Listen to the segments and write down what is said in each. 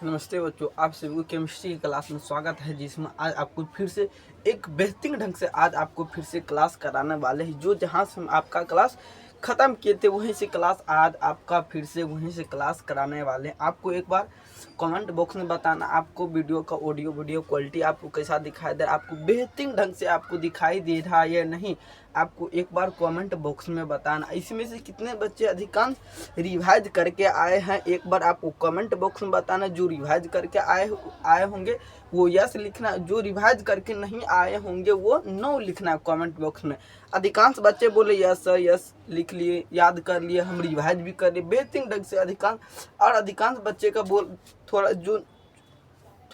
नमस्ते बच्चों, आप सभी को केमिस्ट्री की क्लास में स्वागत है, जिसमें आज आपको फिर से एक बेहतरीन ढंग से आज आपको फिर से क्लास कराने वाले हैं। जो जहां से हम आपका क्लास ख़त्म किए थे वहीं से क्लास आज आपका फिर से वहीं से क्लास कराने वाले हैं। आपको एक बार कमेंट बॉक्स में बताना आपको वीडियो का वीडियो क्वालिटी आपको कैसा दिखाई दे रहा है, आपको बेहतरीन ढंग से आपको दिखाई दे रहा है या नहीं, आपको एक बार कमेंट बॉक्स में बताना। इसमें से कितने बच्चे अधिकांश रिवाइज करके आए हैं, एक बार आपको कमेंट बॉक्स में बताना। जो रिवाइज करके आए होंगे वो यस लिखना, जो रिवाइज करके नहीं आए होंगे वो नो लिखना कमेंट बॉक्स में। अधिकांश बच्चे बोले यस सर, यस लिख लिए, याद कर लिए, हम रिवाइज भी कर लिए बेहतरीन ढंग से अधिकांश। और अधिकांश बच्चे का बोल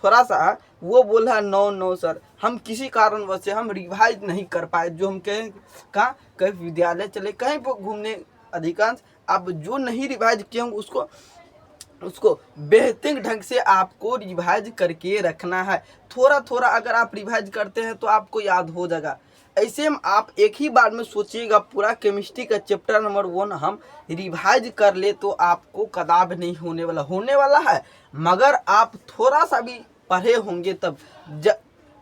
थोड़ा सा वो बोला नो नो सर, हम किसी कारणवश से हम रिवाइज नहीं कर पाए। जो हम कहीं विद्यालय चले, कहीं पर घूमने, अधिकांश आप जो नहीं रिवाइज किए होंगे उसको बेहतरीन ढंग से आपको रिवाइज करके रखना है। थोड़ा थोड़ा अगर आप रिवाइज करते हैं तो आपको याद हो जाएगा। ऐसे में आप एक ही बार में सोचिएगा पूरा केमिस्ट्री का चैप्टर नंबर 1 हम रिवाइज कर ले तो आपको कदाप नहीं होने वाला है। मगर आप थोड़ा सा भी पढ़े होंगे तब,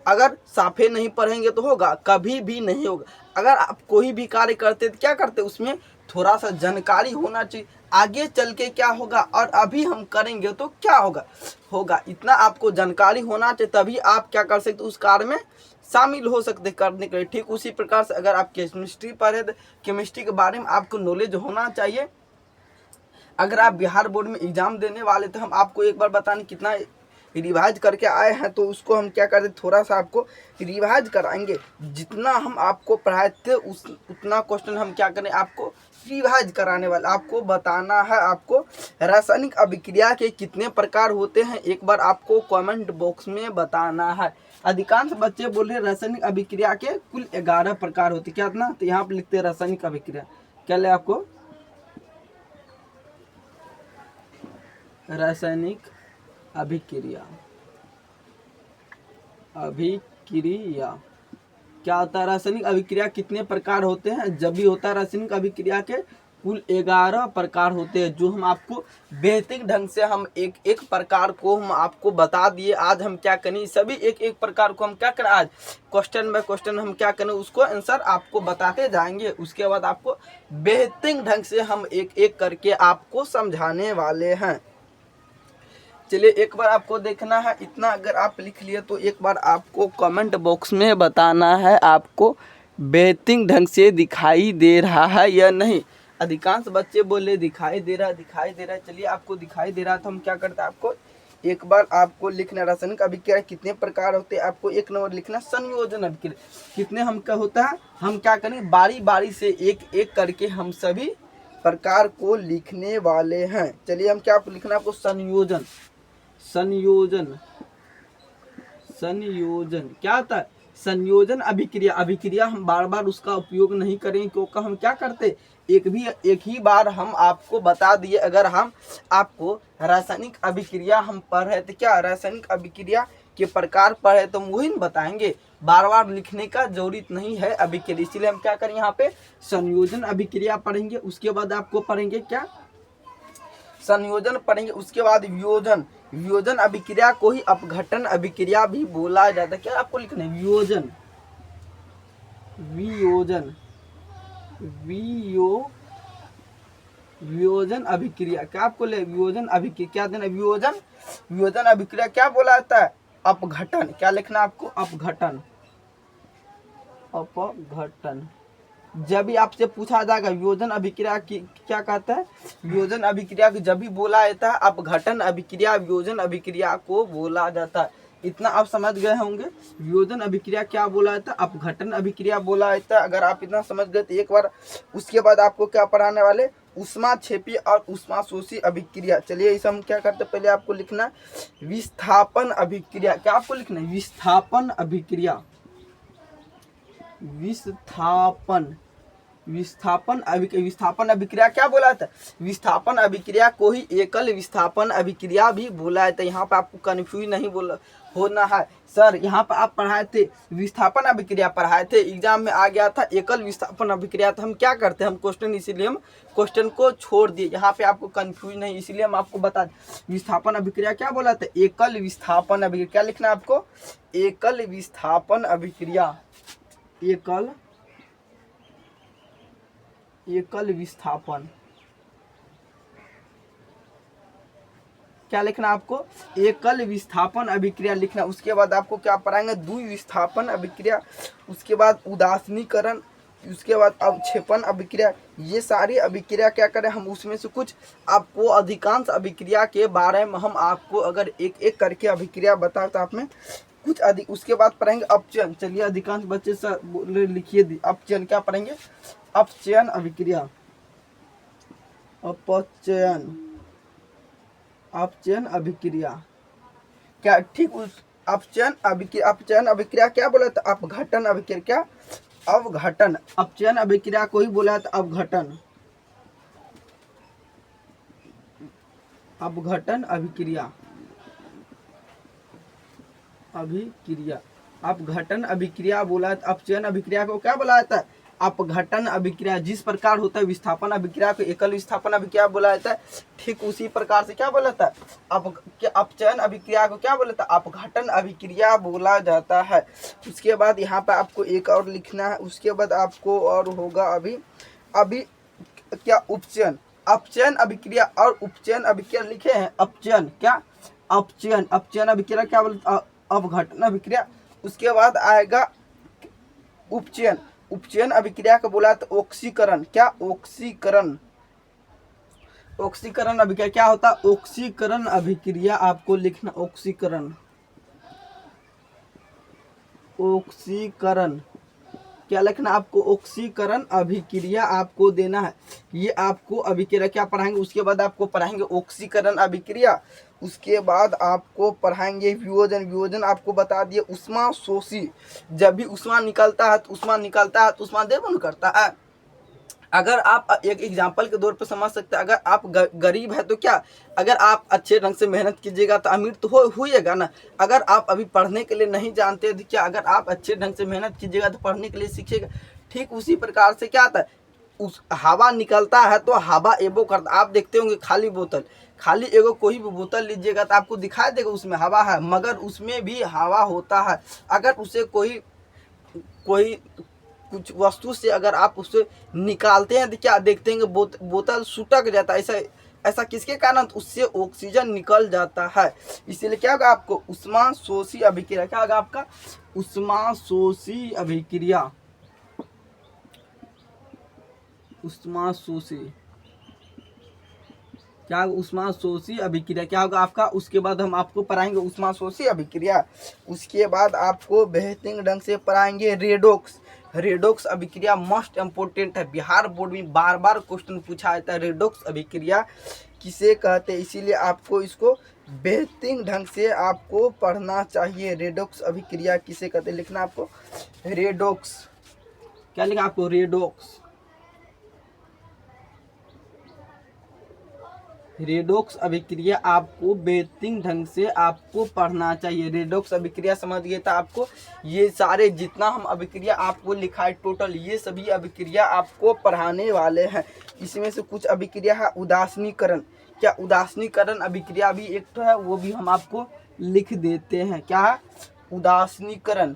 अगर साफे नहीं पढ़ेंगे तो होगा, कभी भी नहीं होगा। अगर आप कोई भी कार्य करते तो क्या करते, उसमें थोड़ा सा जानकारी होना चाहिए, आगे चल के क्या होगा और अभी हम करेंगे तो क्या होगा इतना आपको जानकारी होना चाहिए, तभी आप क्या कर सकते उस कार्य में शामिल हो सकते करने के लिए। ठीक उसी प्रकार से अगर आप केमिस्ट्री पढ़े तो केमिस्ट्री के बारे में आपको नॉलेज होना चाहिए। अगर आप बिहार बोर्ड में एग्जाम देने वाले तो हम आपको एक बार बताने कितना रिवाइज करके आए हैं, तो उसको हम क्या करते थोड़ा सा आपको रिवाइज कराएंगे। जितना हम आपको पढ़ाए थे उतना क्वेश्चन हम क्या करें आपको रिवाइज कराने वाले। आपको बताना है आपको रासायनिक अभिक्रिया के कितने प्रकार होते हैं, एक बार आपको कमेंट बॉक्स में बताना है। अधिकांश बच्चे बोल रहे रासायनिक अभिक्रिया के कुल 11 प्रकार होते, क्या ना, तो यहाँ पर लिखते हैं रासायनिक अभिक्रिया। क्या ले आपको रासायनिक अभिक्रिया क्या होता है? रासायनिक अभिक्रिया कितने प्रकार होते हैं? जब भी होता है रासायनिक अभिक्रिया के कुल 11 प्रकार होते हैं, जो हम आपको बेहतरीन ढंग से हम एक एक प्रकार को हम आपको बता दिए। आज हम क्या करें, सभी एक एक प्रकार को हम क्या करें, आज क्वेश्चन बाय क्वेश्चन हम क्या करें उसको आंसर आपको बताते जाएंगे। उसके बाद आपको बेहतरीन ढंग से हम एक एक करके आपको समझाने वाले हैं। चलिए एक बार आपको देखना है, इतना अगर आप लिख लिए तो एक बार आपको कमेंट बॉक्स में बताना है आपको बेहतरीन ढंग से दिखाई दे रहा है या नहीं। अधिकांश बच्चे बोले दिखाई दे रहा है। चलिए आपको दिखाई दे रहा तो हम क्या करते हैं, आपको एक बार आपको लिखना रासायनिक अभिक्रिया कितने प्रकार होते हैं। आपको एक नंबर लिखना संयोजन अभिक्रिया कितने हम का होता है। हम क्या करें बारी बारी से एक एक करके हम सभी प्रकार को लिखने वाले हैं। चलिए हम क्या लिखना आपको संयोजन क्या होता है? संयोजन अभिक्रिया हम बार बार उसका उपयोग नहीं करेंगे, क्योंकि हम क्या करते एक ही बार हम आपको बता दिए। अगर हम आपको रासायनिक अभिक्रिया हम पढ़ रहे थे, क्या रासायनिक अभिक्रिया के प्रकार पढ़े तो हम वही बताएंगे, बार बार लिखने का जरूरत नहीं है अभिक्रिया। इसीलिए हम क्या करें यहाँ पे संयोजन अभिक्रिया पढ़ेंगे। उसके बाद आपको पढ़ेंगे क्या, संयोजन पढ़ेंगे। उसके बाद वियोजन अभिक्रिया को ही अपघटन अभिक्रिया भी बोला जाता है। क्या आपको लिखना है वियोजन अभिक्रिया। क्या आपको ले वियोजन अभिक्रिया क्या देना, वियोजन अभिक्रिया क्या बोला जाता है, अपघटन। क्या लिखना आपको अपघटन। जब भी आपसे पूछा जाएगा वियोजन अभिक्रिया की क्या कहता है, वियोजन अभिक्रिया की जब भी बोला जाता है अपघटन अभिक्रिया वियोजन अभिक्रिया को बोला जाता है। इतना आप समझ गए होंगे वियोजन अभिक्रिया क्या बोला जाता है, अपघटन अभिक्रिया बोला जाता है। अगर आप इतना समझ गए तो एक बार उसके बाद आपको क्या पढ़ाने वाले, ऊष्माक्षेपी और ऊष्माशोषी अभिक्रिया। चलिए इसे हम क्या करते हैं, पहले आपको लिखना विस्थापन अभिक्रिया। क्या आपको लिखना है विस्थापन अभिक्रिया। विस्थापन विस्थापन अभिक्रिया क्या बोला था? विस्थापन अभिक्रिया को ही एकल विस्थापन अभिक्रिया भी बोला है। तो यहाँ पे आपको कंफ्यूज नहीं होना है। सर यहाँ पर आप पढ़ाए थे विस्थापन अभिक्रिया पढ़ाए थे, एग्जाम में आ गया था एकल विस्थापन अभिक्रिया। तो हम क्या करते हैं, हम क्वेश्चन इसीलिए हम क्वेश्चन को छोड़ दिए। यहाँ पे आपको कंफ्यूज नहीं, इसीलिए हम आपको बता दें विस्थापन अभिक्रिया क्या बोला था? एकल विस्थापन अभिक्रिया। क्या लिखना है आपको? एकल विस्थापन अभिक्रिया। एकल विस्थापन क्या लिखना आपको? एकल विस्थापन अभिक्रिया लिखना। उसके बाद आपको क्या पढ़ाएंगे? द्वि विस्थापन अभिक्रिया, उसके बाद उदासीनीकरण, उसके बाद अवक्षेपण अभिक्रिया। ये सारी अभिक्रिया क्या करें हम, उसमें से कुछ आपको अधिकांश अभिक्रिया के बारे में हम आपको अगर एक एक करके अभिक्रिया बताओ तो आप में कुछ अधिक। उसके बाद पढ़ेंगे अपचयन। चलिए अधिकांश बच्चे सर लिखिए अपचयन। क्या पढ़ेंगे? अपचयन अभिक्रिया। अपचयन अभिक्रिया क्या? ठीक उस अपचयन अभिक्रिया क्या बोला था? अपघटन अभिक्रिया। क्या? अवघटन। अपचयन अभिक्रिया को ही बोला था अपघटन अभिक्रिया। अपघटन अभिक्रिया बोला था। अपचयन अभिक्रिया को क्या बोला जाता है? अपघटन अभिक्रिया। जिस प्रकार होता है विस्थापन अभिक्रिया को एकल विस्थापन अभिक्रिया बोला जाता है, ठीक उसी प्रकार से क्या बोला था? अपचयन अभिक्रिया को क्या बोला था? अपघटन अभिक्रिया बोला जाता है। उसके बाद यहाँ पे आपको एक और लिखना है। उसके बाद आपको और होगा अभी क्या? उपचयन। अपचयन अभिक्रिया और उपचयन अभिक्रिया लिखे हैं। अपचयन क्या? अपचयन अभिक्रिया क्या बोलते? अपघटन अभिक्रिया। उसके बाद आएगा उपचयन अभिक्रिया का बोला तो ऑक्सीकरण। क्या? ऑक्सीकरण अभिक्रिया क्या होता है? ऑक्सीकरण अभिक्रिया आपको लिखना। ऑक्सीकरण क्या लिखना आपको? ऑक्सीकरण अभिक्रिया आपको देना है। ये आपको अभिक्रिया क्या पढ़ाएंगे? उसके बाद आपको पढ़ाएंगे ऑक्सीकरण अभिक्रिया। उसके बाद आपको पढ़ाएंगे वियोजन आपको बता दिए उष्मा शोषी। जब भी उष्मा निकलता है तो उष्मा देवन करता है। अगर आप एक एग्जाम्पल के तौर पर समझ सकते हैं, अगर आप गरीब है तो क्या, अगर आप अच्छे ढंग से मेहनत कीजिएगा तो अमीर तो होइएगा ना। अगर आप अभी पढ़ने के लिए नहीं जानते तो क्या, अगर आप अच्छे ढंग से मेहनत कीजिएगा तो पढ़ने के लिए सीखिएगा। ठीक उसी प्रकार से क्या आता है, उस हवा निकलता है तो हवा एबो करता। आप देखते होंगे खाली एगो कोई भी बोतल लीजिएगा तो आपको दिखाई देगा उसमें हवा है, मगर उसमें भी हवा होता है। अगर उसे कोई कुछ वस्तु से अगर आप उसे निकालते हैं तो क्या देखते हैं बोतल सुटक जाता है। ऐसा किसके कारण? उससे ऑक्सीजन निकल जाता है। इसीलिए क्या होगा आपको? उष्मा शोषी अभिक्रिया। क्या होगा आपका? उष्मा शोषी अभिक्रिया। उष्मा शोषी अभिक्रिया क्या होगा आपका? उसके बाद हम आपको पढ़ाएंगे उष्मा शोषी अभिक्रिया। उसके बाद आपको बेहतरीन ढंग से पढ़ाएंगे रेडोक्स अभिक्रिया। मस्ट इम्पोर्टेंट है, बिहार बोर्ड में बार बार क्वेश्चन पूछा जाता है। रेडोक्स अभिक्रिया किसे कहते हैं, इसीलिए आपको इसको बेहतरीन ढंग से आपको पढ़ना चाहिए। रेडोक्स अभिक्रिया किसे कहते हैं लिखना आपको। रेडोक्स क्या लिखा आपको? रेडोक्स अभिक्रिया आपको बेहतरीन ढंग से आपको पढ़ना चाहिए। रेडोक्स अभिक्रिया समझ गए था आपको। ये सारे जितना हम अभिक्रिया आपको लिखा है टोटल, ये सभी अभिक्रिया आपको पढ़ाने वाले हैं। इसमें से कुछ अभिक्रिया है उदासीनीकरण। क्या? उदासीनीकरण अभिक्रिया भी एक तो है, वो भी हम आपको लिख देते हैं। क्या है? उदासीनीकरण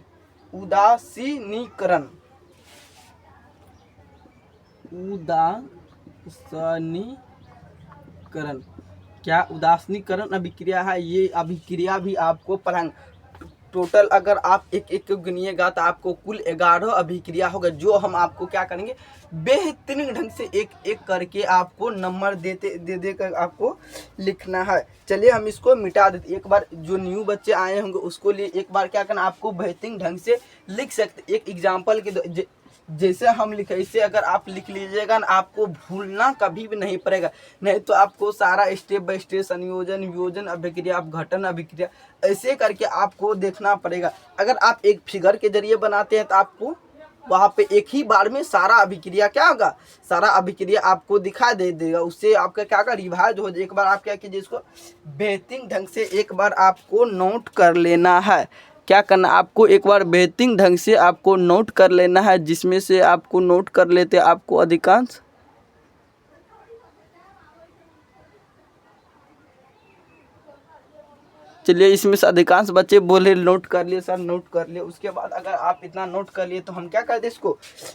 क्या? उदासीनीकरण अभिक्रिया है। ये अभिक्रिया भी आपको पढ़ाएंगे। टोटल अगर आप एक गिनिएगा तो आपको कुल 11 अभिक्रिया होगा, जो हम आपको क्या करेंगे बेहतरीन ढंग से एक एक करके आपको नंबर दे कर आपको लिखना है। चलिए हम इसको मिटा देते। एक बार जो न्यू बच्चे आए होंगे उसको लिए एक बार क्या करना, आपको बेहतरीन ढंग से लिख सकते। एक एग्जाम्पल के जैसे हम लिखे इसे अगर आप लिख लीजिएगा ना, आपको भूलना कभी भी नहीं पड़ेगा। नहीं तो आपको सारा स्टेप बाय स्टेप संयोजन, वियोजन अभिक्रिया, अपघटन अभिक्रिया ऐसे करके आपको देखना पड़ेगा। अगर आप एक फिगर के जरिए बनाते हैं तो आपको वहाँ पे एक ही बार में सारा अभिक्रिया क्या होगा, सारा अभिक्रिया आपको दिखा दे देगा। उससे आपका क्या होगा, रिवाइज हो जाए। एक बार आप क्या कीजिए, इसको बेहतरीन ढंग से एक बार आपको नोट कर लेना है। क्या करना आपको, एक बार बेहतरीन ढंग से आपको नोट कर लेना है, जिसमें से आपको नोट कर लेते आपको अधिकांश चलिए इसमें से अधिकांश बच्चे बोले नोट कर लिए सर, नोट कर लिए। उसके बाद अगर आप इतना नोट कर लिए तो हम क्या करते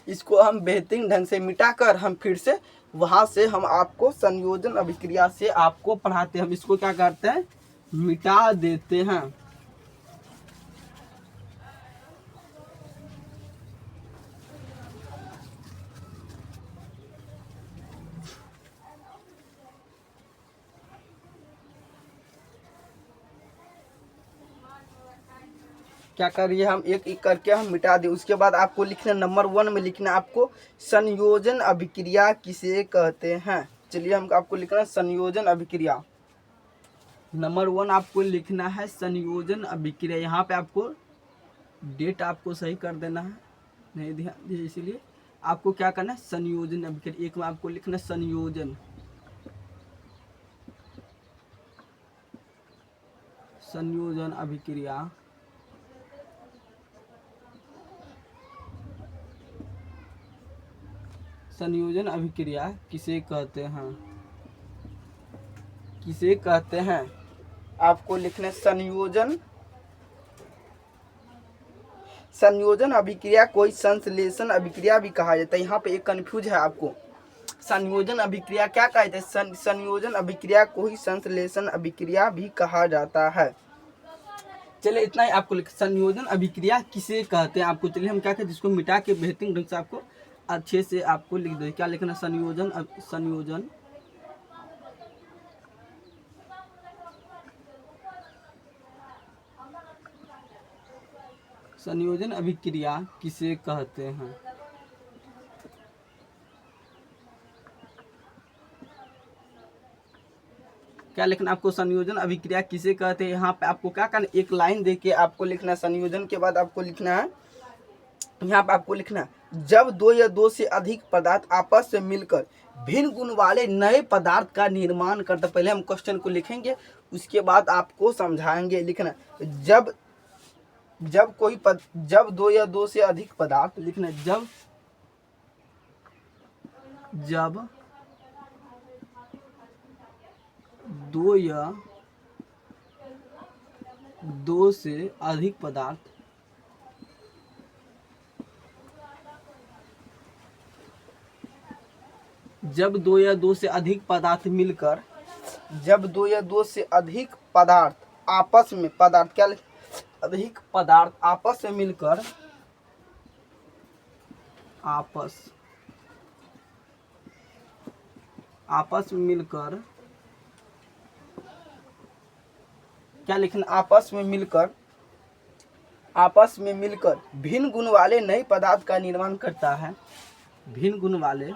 इसको हम बेहतरीन ढंग से मिटाकर हम फिर से वहाँ से हम आपको संयोजन अभिक्रिया से आपको पढ़ाते हैं। हम इसको क्या करते हैं, मिटा देते हैं। क्या करिए, हम एक एक करके हम मिटा दें। उसके बाद आपको लिखना नंबर 1 में लिखना आपको संयोजन अभिक्रिया किसे कहते हैं। चलिए हम आपको लिखना संयोजन अभिक्रिया। नंबर 1 आपको लिखना है संयोजन अभिक्रिया। यहाँ पे आपको डेट आपको सही कर देना है, नहीं ध्यान दीजिए, इसीलिए आपको क्या करना है संयोजन अभिक्रिया। एक में आपको लिखना संयोजन संयोजन अभिक्रिया। संयोजन अभिक्रिया किसे कहते हैं, किसे कहते हैं आपको लिखना संयोजन अभिक्रिया कोई संश्लेषण अभिक्रिया भी कहा जाता है। यहाँ पे एक कंफ्यूज है आपको, संयोजन अभिक्रिया क्या कहते हैं, संयोजन अभिक्रिया को ही संश्लेषण अभिक्रिया भी कहा जाता है। चलिए इतना ही आपको लिख, संयोजन अभिक्रिया किसे कहते हैं आपको। चलिए हम क्या कहते हैं, जिसको मिटा के बेहतरीन ढंग से आपको अच्छे से आपको लिख दो। क्या लिखना, संयोजन संयोजन अभिक्रिया किसे कहते हैं। क्या लिखना आपको, संयोजन अभिक्रिया किसे कहते हैं। यहाँ पे आपको क्या करना, एक लाइन देके आपको लिखना संयोजन के बाद आपको लिखना है, यहाँ पे आपको लिखना जब 2 या 2 से अधिक पदार्थ आपस में मिलकर भिन्न गुण वाले नए पदार्थ का निर्माण करते। पहले हम क्वेश्चन को लिखेंगे, उसके बाद आपको समझाएंगे। लिखना जब 2 या 2 से अधिक पदार्थ, लिखना जब 2 या 2 से अधिक पदार्थ जब 2 या 2 से अधिक पदार्थ मिलकर, जब 2 या 2 से अधिक पदार्थ आपस में, पदार्थ क्या, अधिक पदार्थ आपस में मिलकर, आपस में मिलकर क्या लिखना, आपस में मिलकर भिन्न गुण वाले नए पदार्थ का निर्माण करता है। भिन्न गुण वाले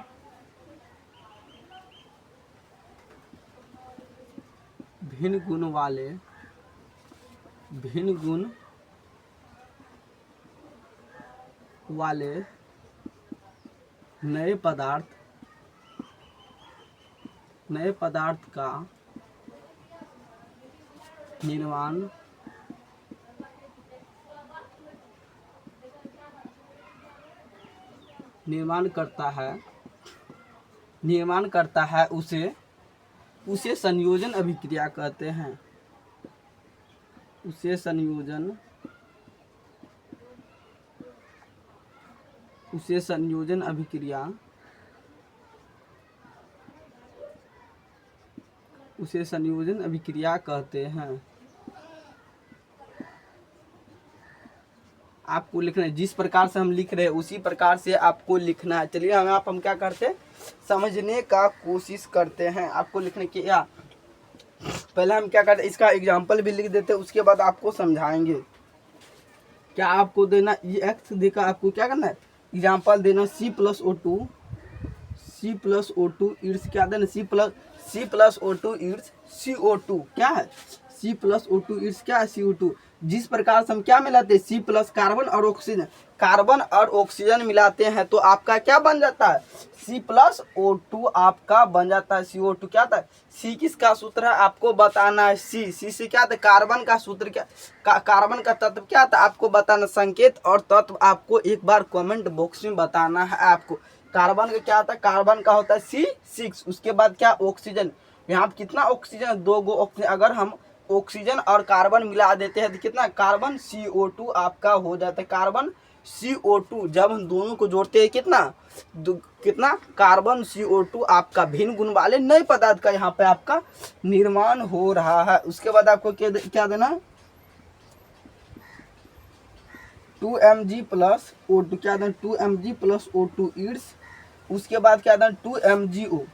नए पदार्थ का निर्माण करता है, उसे संयोजन अभिक्रिया कहते हैं। उसे संयोजन अभिक्रिया कहते हैं। आपको लिखना है, जिस प्रकार से हम लिख रहे हैं उसी प्रकार से आपको लिखना है। चलिए हम क्या करते हैं, समझने का कोशिश करते हैं। आपको लिखने की या पहले हम क्या करते हैं, इसका एग्जाम्पल भी लिख देते हैं, उसके बाद आपको समझाएंगे। क्या आपको देना, ये एक्स देकर आपको क्या करना है, एग्जाम्पल देना C+O2 ईर्ष क्या देना, C+O2 ईर्ष CO2 क्या है, C+O2 इट्स क्या है CO2। जिस प्रकार से हम क्या मिलाते हैं C प्लस कार्बन और ऑक्सीजन मिलाते हैं तो आपका क्या बन जाता है C+O2 आपका बन जाता है CO2 क्या था। C किसका सूत्र है आपको बताना है, C से क्या था कार्बन का सूत्र क्या, कार्बन का तत्व क्या था आपको बताना, संकेत और तत्व आपको एक बार कमेंट बॉक्स में बताना है आपको। कार्बन का क्या था, कार्बन का होता है C6, उसके बाद क्या ऑक्सीजन, यहाँ पे कितना ऑक्सीजन, 2 गो ऑक्सीजन, अगर हम ऑक्सीजन और कार्बन मिला देते हैं तो कितना कार्बन CO2 आपका हो जाता है। कार्बन CO2 जब हम दोनों को जोड़ते हैं कितना कितना कार्बन CO2 आपका भिन्न गुण वाले नए पदार्थ का यहाँ पे आपका निर्माण हो रहा है। उसके बाद आपको क्या देना है 2Mg+O2 क्या देना 2Mg+O2 इट्स, उसके बाद क्या देना 2MgO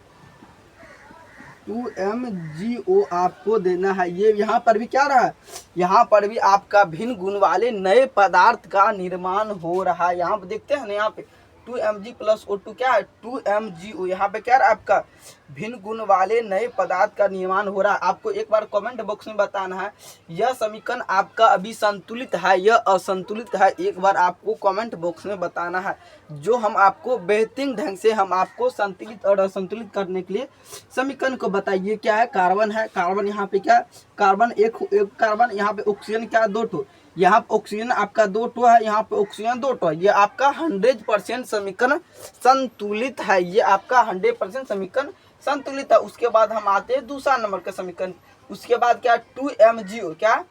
आपको देना है। ये यहाँ पर भी क्या रहा है, यहाँ पर भी आपका भिन्न गुण वाले नए पदार्थ का निर्माण हो रहा है। यहाँ पे देखते हैं ना, यहाँ पे 2Mg+O2 क्या है 2MgO, यहाँ पे क्या रहा है आपका भिन्न गुण वाले नए पदार्थ का निर्माण हो रहा है। आपको एक बार कमेंट बॉक्स में बताना है यह समीकरण आपका अभी संतुलित है यह असंतुलित है, एक बार आपको कमेंट बॉक्स में बताना है। जो हम आपको बेहतरीन ढंग से हम आपको संतुलित और असंतुलित करने के लिए समीकरण को बताइए। क्या है कार्बन है, कार्बन यहाँ पे क्या कार्बन एक कार्बन, यहाँ पे ऑक्सीजन क्या 2 ठो, यहाँ पे ऑक्सीजन आपका 2 ठो है, यहाँ पे ऑक्सीजन 2 ठो है। ये आपका 100% समीकरण संतुलित है, ये आपका 100% समीकरण संतुलित है। उसके बाद हम आते हैं दूसरा नंबर का समीकरण, उसके बाद क्या 2MgO क्या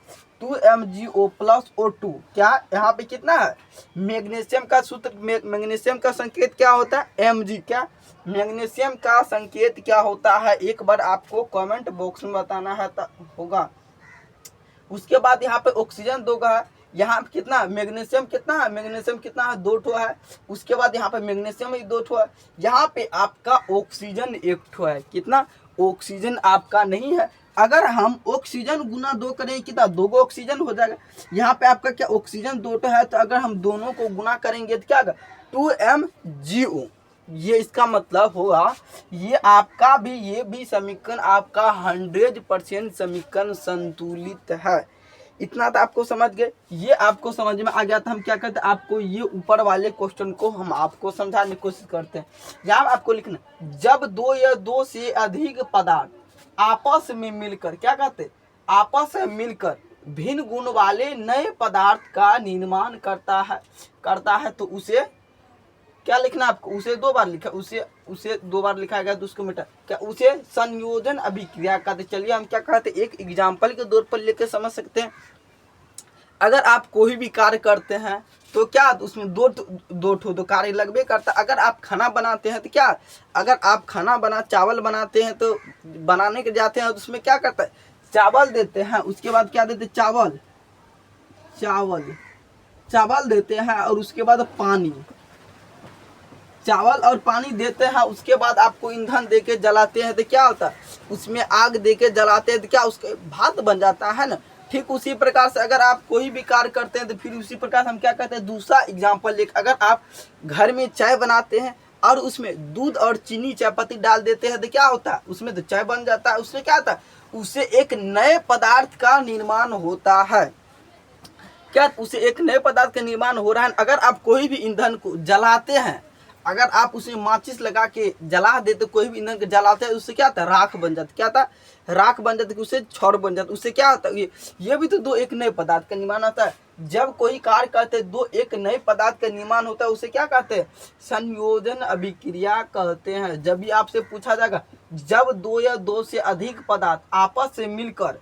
2MgO+O2 क्या यहाँ पे कितना है मैग्नीशियम का सूत्र, मैग्नीशियम का संकेत क्या होता है Mg, क्या मैग्नीशियम का संकेत क्या होता है एक बार आपको कमेंट बॉक्स में बताना है होगा। उसके बाद यहाँ पे ऑक्सीजन 2 का है, यहाँ पे कितना मैग्नीशियम कितना है, मैग्नीशियम कितना है 2 ठो है। उसके बाद यहाँ पे मैग्नीशियम ही 2 ठो है, यहाँ पे आपका ऑक्सीजन 1 ठो है, कितना ऑक्सीजन आपका नहीं है। अगर हम ऑक्सीजन गुना 2 करें कितना 2 गो ऑक्सीजन हो जाएगा। यहाँ पे आपका क्या ऑक्सीजन 2 ठो है, तो अगर हम दोनों को गुना करेंगे तो क्या होगा 2MgO, ये इसका मतलब होगा ये आपका भी ये भी समीकरण आपका 100% समीकरण संतुलित है। इतना तो आपको समझ गए, ये आपको समझ में आ गया था। हम क्या करते हैं आपको ये ऊपर वाले क्वेश्चन को हम आपको समझाने की कोशिश करते हैं। यहाँ आपको लिखना जब 2 या 2 से अधिक पदार्थ आपस में मिलकर क्या कहते हैं आपस में मिलकर भिन्न गुण वाले नए पदार्थ का निर्माण करता है तो उसे क्या लिखना आपको, उसे 2 बार लिखा, उसे 2 बार लिखा गया तो उसको मिटा क्या उसे संयोजन अभिक्रिया कहते। चलिए हम क्या कहते एक एग्जाम्पल के तौर पर लेकर समझ सकते हैं। अगर आप कोई भी कार्य करते हैं तो क्या उसमें दो ठो तो कार्य लगभग करता। अगर आप खाना बनाते हैं तो क्या अगर आप चावल बनाते हैं तो बनाने के जाते हैं तो उसमें क्या करता है चावल देते हैं, उसके बाद क्या देते चावल देते हैं और उसके बाद पानी, चावल और पानी देते हैं। उसके बाद आपको ईंधन देके जलाते हैं तो क्या होता है उसमें आग देके जलाते हैं तो क्या उसके भात बन जाता है ना। ठीक उसी प्रकार से अगर आप कोई भी कार्य करते हैं तो फिर उसी प्रकार से हम क्या कहते हैं दूसरा एग्जाम्पल लेकर अगर आप घर में चाय बनाते हैं और उसमें दूध और चीनी चायपत्ती डाल देते हैं तो क्या होता है उसमें तो चाय बन जाता है। उसमें क्या होता है उससे एक नए पदार्थ का निर्माण होता है। क्या उसे एक नए पदार्थ का निर्माण हो रहा है। अगर आप कोई भी ईंधन को जलाते हैं, अगर आप उसमें माचिस लगा के जला देते कोई भी ईंधन को जलाते हैं उससे क्या होता है राख बन जाता, क्या था राख बन जाता, उससे छौर बन जाता। उससे क्या होता है ये भी तो 2 एक नए पदार्थ का निर्माण होता है। जब कोई कार्य करते हैं 2 एक नए पदार्थ का निर्माण होता है उसे क्या कहते हैं संयोजन अभिक्रिया कहते हैं। जब भी आपसे पूछा जाएगा जब 2 या 2 से अधिक पदार्थ आपस से मिलकर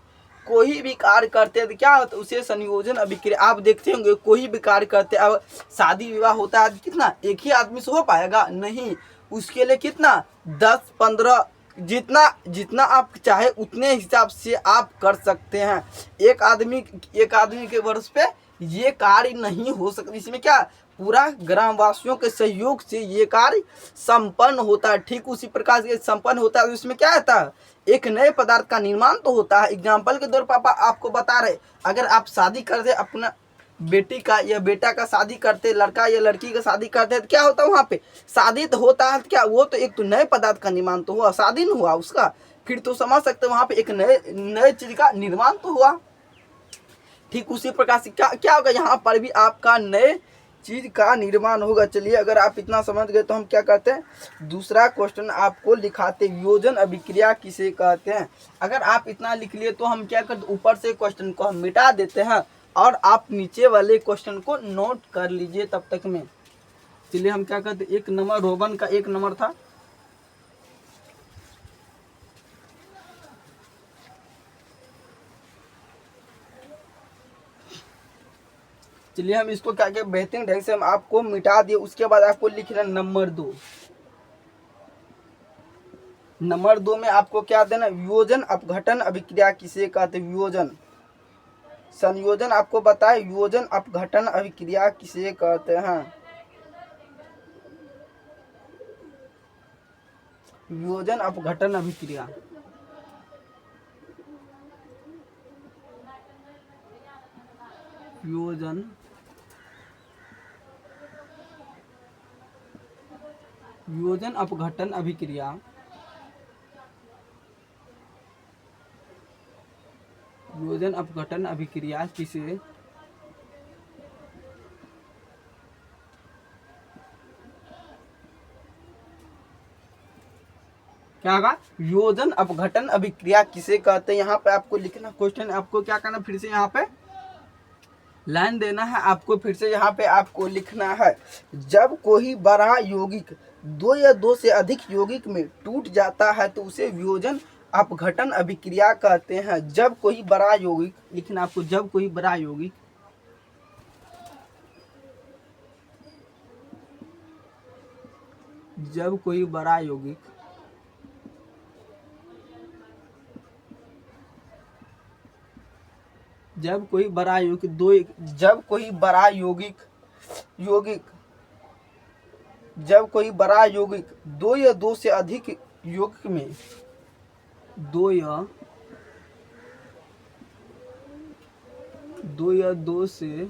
कोई भी कार्य करते हैं तो क्या होता है उसे संयोजन अभिक्रिया। आप देखते होंगे कोई भी कार्य करते हैं, अब शादी विवाह होता है कितना एक ही आदमी से हो पाएगा नहीं, उसके लिए कितना 10-15 जितना आप चाहे उतने हिसाब से आप कर सकते हैं। एक आदमी के वर्ष पे ये कार्य नहीं हो सकता। इसमें क्या पूरा ग्रामवासियों के सहयोग से ये कार्य संपन्न होता है। ठीक उसी प्रकार से संपन्न होता है। इसमें क्या होता है एक नए पदार्थ का निर्माण तो होता है। एग्जाम्पल के तौर पर आपको बता रहे अगर आप शादी करते अपना बेटी का या बेटा का शादी करते, लड़का या लड़की का शादी करते हैं तो क्या होता है वहाँ पे शादी तो होता है क्या वो तो एक तो नए पदार्थ का निर्माण तो हुआ, शादी नहीं हुआ उसका। फिर तो समझ सकते हैं वहां पे एक नए नए चीज का निर्माण तो हुआ। ठीक उसी प्रकार से क्या क्या होगा, यहाँ पर भी आपका नए चीज का निर्माण होगा। चलिए अगर आप इतना समझ गए तो हम क्या कहते हैं, दूसरा क्वेश्चन आपको लिखाते, वियोजन अभिक्रिया किसे कहते हैं। अगर आप इतना लिख लिए तो हम क्या करते, ऊपर से क्वेश्चन को हम मिटा देते हैं और आप नीचे वाले क्वेश्चन को नोट कर लीजिए तब तक में। चलिए हम क्या कहते, एक नंबर रोमन का एक नंबर था, चलिए हम इसको क्या क्या बेहतरीन ढंग से हम आपको मिटा दिए। उसके बाद आपको लिखना नंबर 2। नंबर 2 में आपको क्या देना, वियोजन अपघटन अभिक्रिया किसे कहते, वियोजन संयोजन आपको बताए, वियोजन अपघटन अभिक्रिया किसे कहते हैं। वियोजन अपघटन अभिक्रिया, वियोजन वियोजन अपघटन अभिक्रिया, वियोजन अपघटन अभिक्रिया किसे क्या होगा, वियोजन अपघटन अभिक्रिया किसे कहते हैं। यहाँ पे आपको लिखना क्वेश्चन, आपको क्या करना, फिर से यहाँ पे लाइन देना है आपको, फिर से यहाँ पे आपको लिखना है, जब कोई बड़ा यौगिक दो या दो से अधिक यौगिक में टूट जाता है तो उसे वियोजन अपघटन अभिक्रिया कहते हैं। जब कोई बड़ा यौगिक लिखना आपको, जब कोई बड़ा यौगिक जब कोई बड़ा यौगिक जब कोई बड़ा यौगिक दो जब कोई बड़ा यौगिक जब कोई बड़ा यौगिक दो या दो से अधिक यौगिक में दो या दो से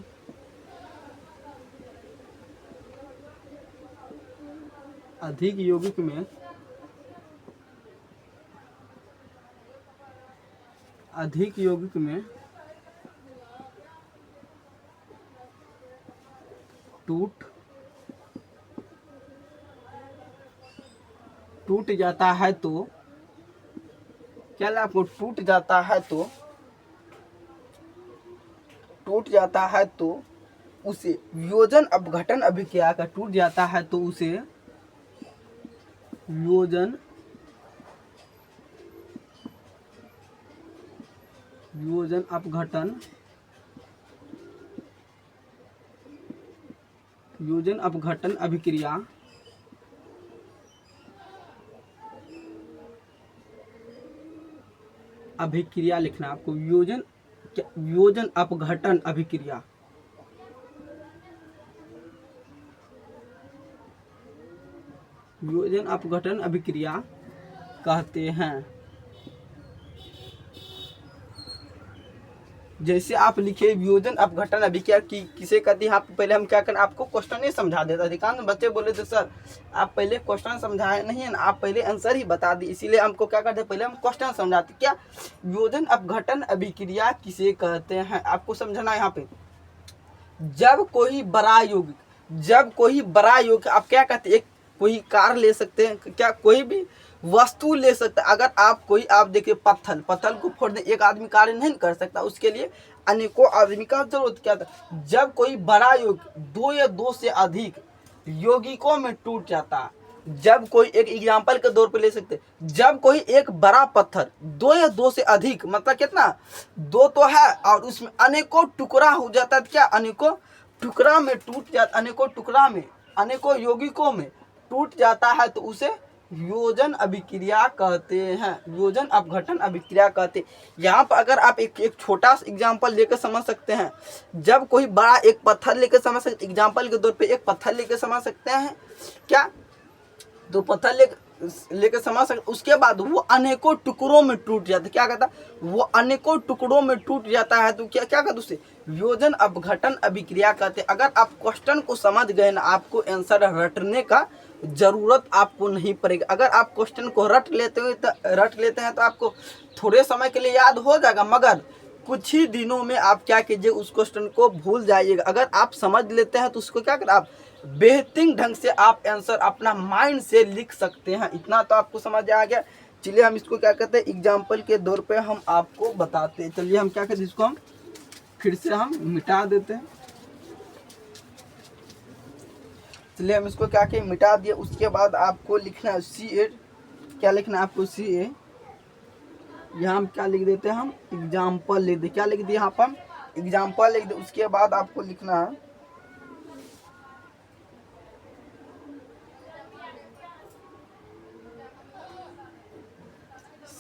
अधिक यौगिक में टूट जाता है तो क्या आपको टूट जाता है तो उसे वियोजन अपघटन अभिक्रिया का टूट जाता है तो उसे वियोजन अपघटन अभिक्रिया लिखना आपको, वियोजन अपघटन अभिक्रिया, वियोजन अपघटन अभिक्रिया कहते हैं। जैसे आप लिखे वियोजन अपघटन अभिक्रिया किसे कहते हैं। यहाँ पे पहले हम क्या करें, आपको क्वेश्चन ही समझा देता। अधिकांश बच्चे बोले थे सर आप पहले क्वेश्चन समझाए नहीं है ना, आप पहले आंसर ही बता दी, इसीलिए हमको क्या करते, पहले हम क्वेश्चन समझाते। क्या वियोजन अपघटन अभिक्रिया किसे कहते हैं, आपको समझना है। यहाँ पे जब कोई बड़ा यौगिक आप क्या कहते, एक कोई कार ले सकते हैं, क्या कोई भी वस्तु ले सकता है। अगर आप देखिए पत्थर को फोड़ दे, एक आदमी कार्य नहीं कर सकता, उसके लिए अनेकों आदमी का जरूरत क्या था। जब कोई बड़ा यौगिक दो या दो से अधिक यौगिकों में टूट जाता है, जब कोई एक एग्जाम्पल के तौर पे ले सकते, जब कोई एक बड़ा पत्थर दो या दो से अधिक मतलब कितना, दो तो है और उसमें अनेकों टुकड़ा हो जाता है, क्या अनेकों टुकड़ा में टूट जाता, अनेकों यौगिकों में टूट जाता है तो उसे वियोजन अभिक्रिया कहते हैं, वियोजन अपघटन अभिक्रिया कहते हैं। यहाँ पर अगर आप एक छोटा सा एग्जाम्पल लेकर समझ सकते हैं, जब कोई बड़ा एक पत्थर लेकर समझ सकते, एग्जाम्पल के तौर पे एक पत्थर लेकर समझ सकते हैं, क्या दो पत्थर लेकर समझ सकते, उसके बाद वो अनेकों टुकड़ों में टूट जाता है, क्या कहता, वो अनेकों टुकड़ों में टूट जाता है तो क्या कहते उसे वियोजन अपघटन अभिक्रिया कहते हैं। अगर आप क्वेश्चन को समझ गए ना, आपको आंसर रटने का जरूरत आपको नहीं पड़ेगी। अगर आप क्वेश्चन को रट लेते हैं तो आपको थोड़े समय के लिए याद हो जाएगा, मगर कुछ ही दिनों में आप क्या कीजिए, उस क्वेश्चन को भूल जाइएगा। अगर आप समझ लेते हैं तो उसको क्या करें, आप बेहतरीन ढंग से आप आंसर अपना माइंड से लिख सकते हैं। इतना तो आपको समझ आ गया। चलिए हम इसको क्या कहते हैं, एग्जाम्पल के दौर पे हम आपको बताते हैं। चलिए हम क्या कहते हैं, इसको हम फिर से हम मिटा देते हैं। चलिए हम इसको क्या कहें, मिटा दिए। उसके बाद आपको लिखना है CA। क्या लिखना है आपको, CA। यहाँ हम क्या लिख देते हैं, हम एग्जाम्पल लिख दे। क्या लिख दिए यहाँ पर, हम एग्जाम्पल लिख दे। उसके बाद आपको लिखना है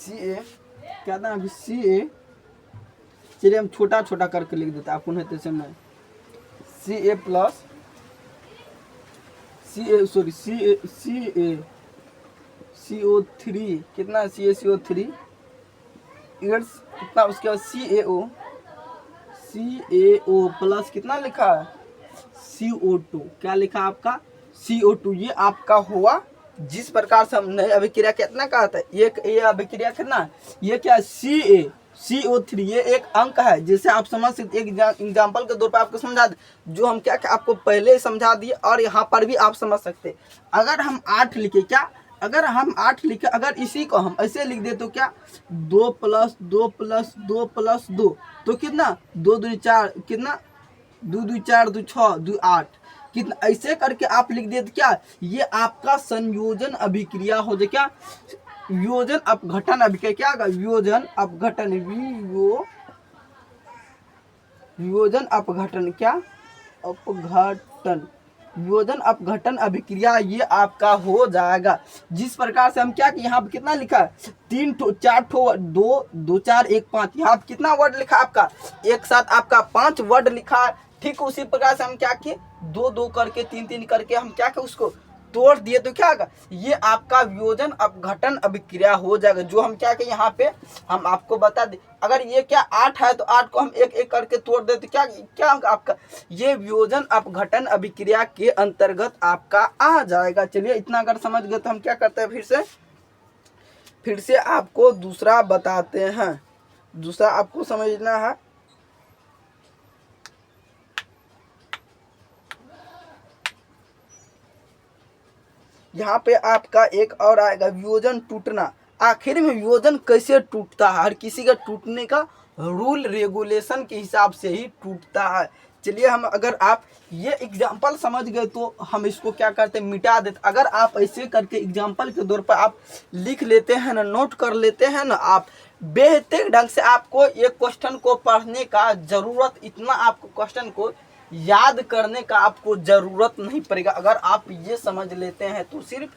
CA। क्या था अभी, CA। चलिए हम छोटा छोटा करके लिख देते हैं, आपको नहीं तो समझ। CA प्लस CO3 कितना, CaCO3 इट्स कितना, उसके बाद CaO प्लस कितना लिखा है, CO2। क्या लिखा आपका, CO2। ये आपका हुआ जिस प्रकार से हमने अभिक्रिया कितना कहा था, ये अभिक्रिया कितना, ये क्या, CO3। ये एक अंक है, जिसे आप समझ सकते। एक एग्जाम्पल के तौर पर आपको समझा दे, जो हम क्या आपको पहले समझा दिए और यहाँ पर भी आप समझ सकते। अगर हम 8 लिखे, क्या, अगर हम 8 लिखे, अगर इसी को हम ऐसे लिख दे तो क्या, 2 + 2 + 2 + 2 तो कितना, 2 2 4 कितना, 2 2 4 2 6 2 8 कितना, ऐसे करके आप लिख दे तो क्या, ये आपका संयोजन अभिक्रिया हो जाए। क्या, वियोजन अपघटन अभिक्रिया। क्या होगा, वियोजन अपघटन, वियोजन अपघटन, क्या, अपघटन, वियोजन अपघटन अभिक्रिया ये आपका हो जाएगा। जिस प्रकार से हम क्या कि यहाँ पे कितना लिखा है, 3 ठो 4 ठो 2 2 4 1 5, यहाँ पे कितना वर्ड लिखा आपका, एक साथ आपका 5 वर्ड लिखा है। ठीक उसी प्रकार से हम क्या किए, 2 2 करके 3 3 करके हम क्या किए, उसको तोड़ दिए तो क्या होगा, ये आपका वियोजन अपघटन अभिक्रिया हो जाएगा। जो हम क्या कहें यहाँ पे हम आपको बता दें, अगर ये क्या 8 है तो 8 को हम एक एक करके तोड़ दे तो क्या क्या होगा आपका, ये वियोजन अपघटन अभिक्रिया के अंतर्गत आपका आ जाएगा। चलिए इतना अगर समझ गए तो हम क्या करते हैं, फिर से आपको दूसरा बताते हैं। दूसरा आपको समझना है, यहाँ पे आपका एक और आएगा, वियोजन टूटना। आखिर में वियोजन कैसे टूटता है, हर किसी का टूटने का रूल रेगुलेशन के हिसाब से ही टूटता है। चलिए हम, अगर आप ये एग्जाम्पल समझ गए तो हम इसको क्या करते हैं, मिटा देते। अगर आप ऐसे करके एग्जाम्पल के तौर पर आप लिख लेते हैं ना, नोट कर लेते हैं ना, आप बेहतर ढंग से आपको ये क्वेश्चन को पढ़ने का जरूरत, इतना आपको क्वेश्चन को याद करने का आपको ज़रूरत नहीं पड़ेगा। अगर आप ये समझ लेते हैं तो सिर्फ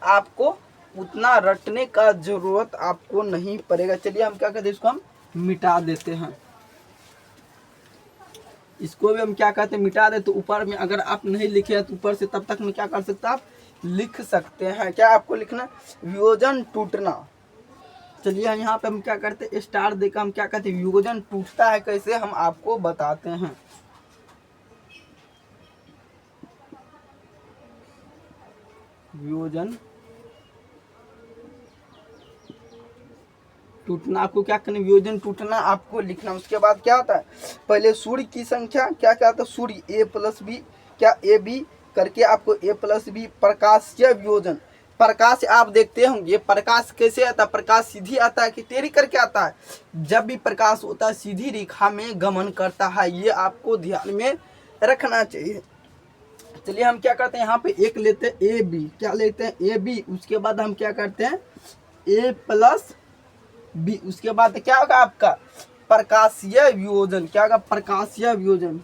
आपको उतना रटने का ज़रूरत आपको नहीं पड़ेगा। चलिए हम क्या कहते हैं, इसको हम मिटा देते हैं। इसको भी हम क्या कहते हैं, मिटा दे। तो ऊपर में अगर आप नहीं लिखे हैं तो ऊपर से तब तक में क्या कर सकते हैं, आप लिख सकते हैं। क्या आपको लिखना, वियोजन टूटना। चलिए यहाँ पे हम क्या करते हैं, स्टार देकर हम क्या कहते हैं, वियोजन टूटता है कैसे, हम आपको बताते हैं। वियोजन टूटना, आपको क्या करना, वियोजन टूटना आपको लिखना। उसके बाद क्या होता है, पहले सूर्य की संख्या क्या क्या आता है, सूर्य A + B, क्या AB करके आपको A + B प्रकाशीय वियोजन। प्रकाश आप देखते होंगे, प्रकाश कैसे आता है, प्रकाश सीधी आता है कि टेढ़ी करके आता है। जब भी प्रकाश होता है सीधी रेखा में गमन करता है, ये आपको ध्यान में रखना चाहिए। चलिए हम क्या करते हैं, यहाँ पे एक लेते हैं AB। क्या लेते हैं, AB। उसके बाद हम क्या करते हैं, A + B। उसके बाद क्या होगा आपका, प्रकाशीय वियोजन। क्या होगा, प्रकाशीय वियोजन,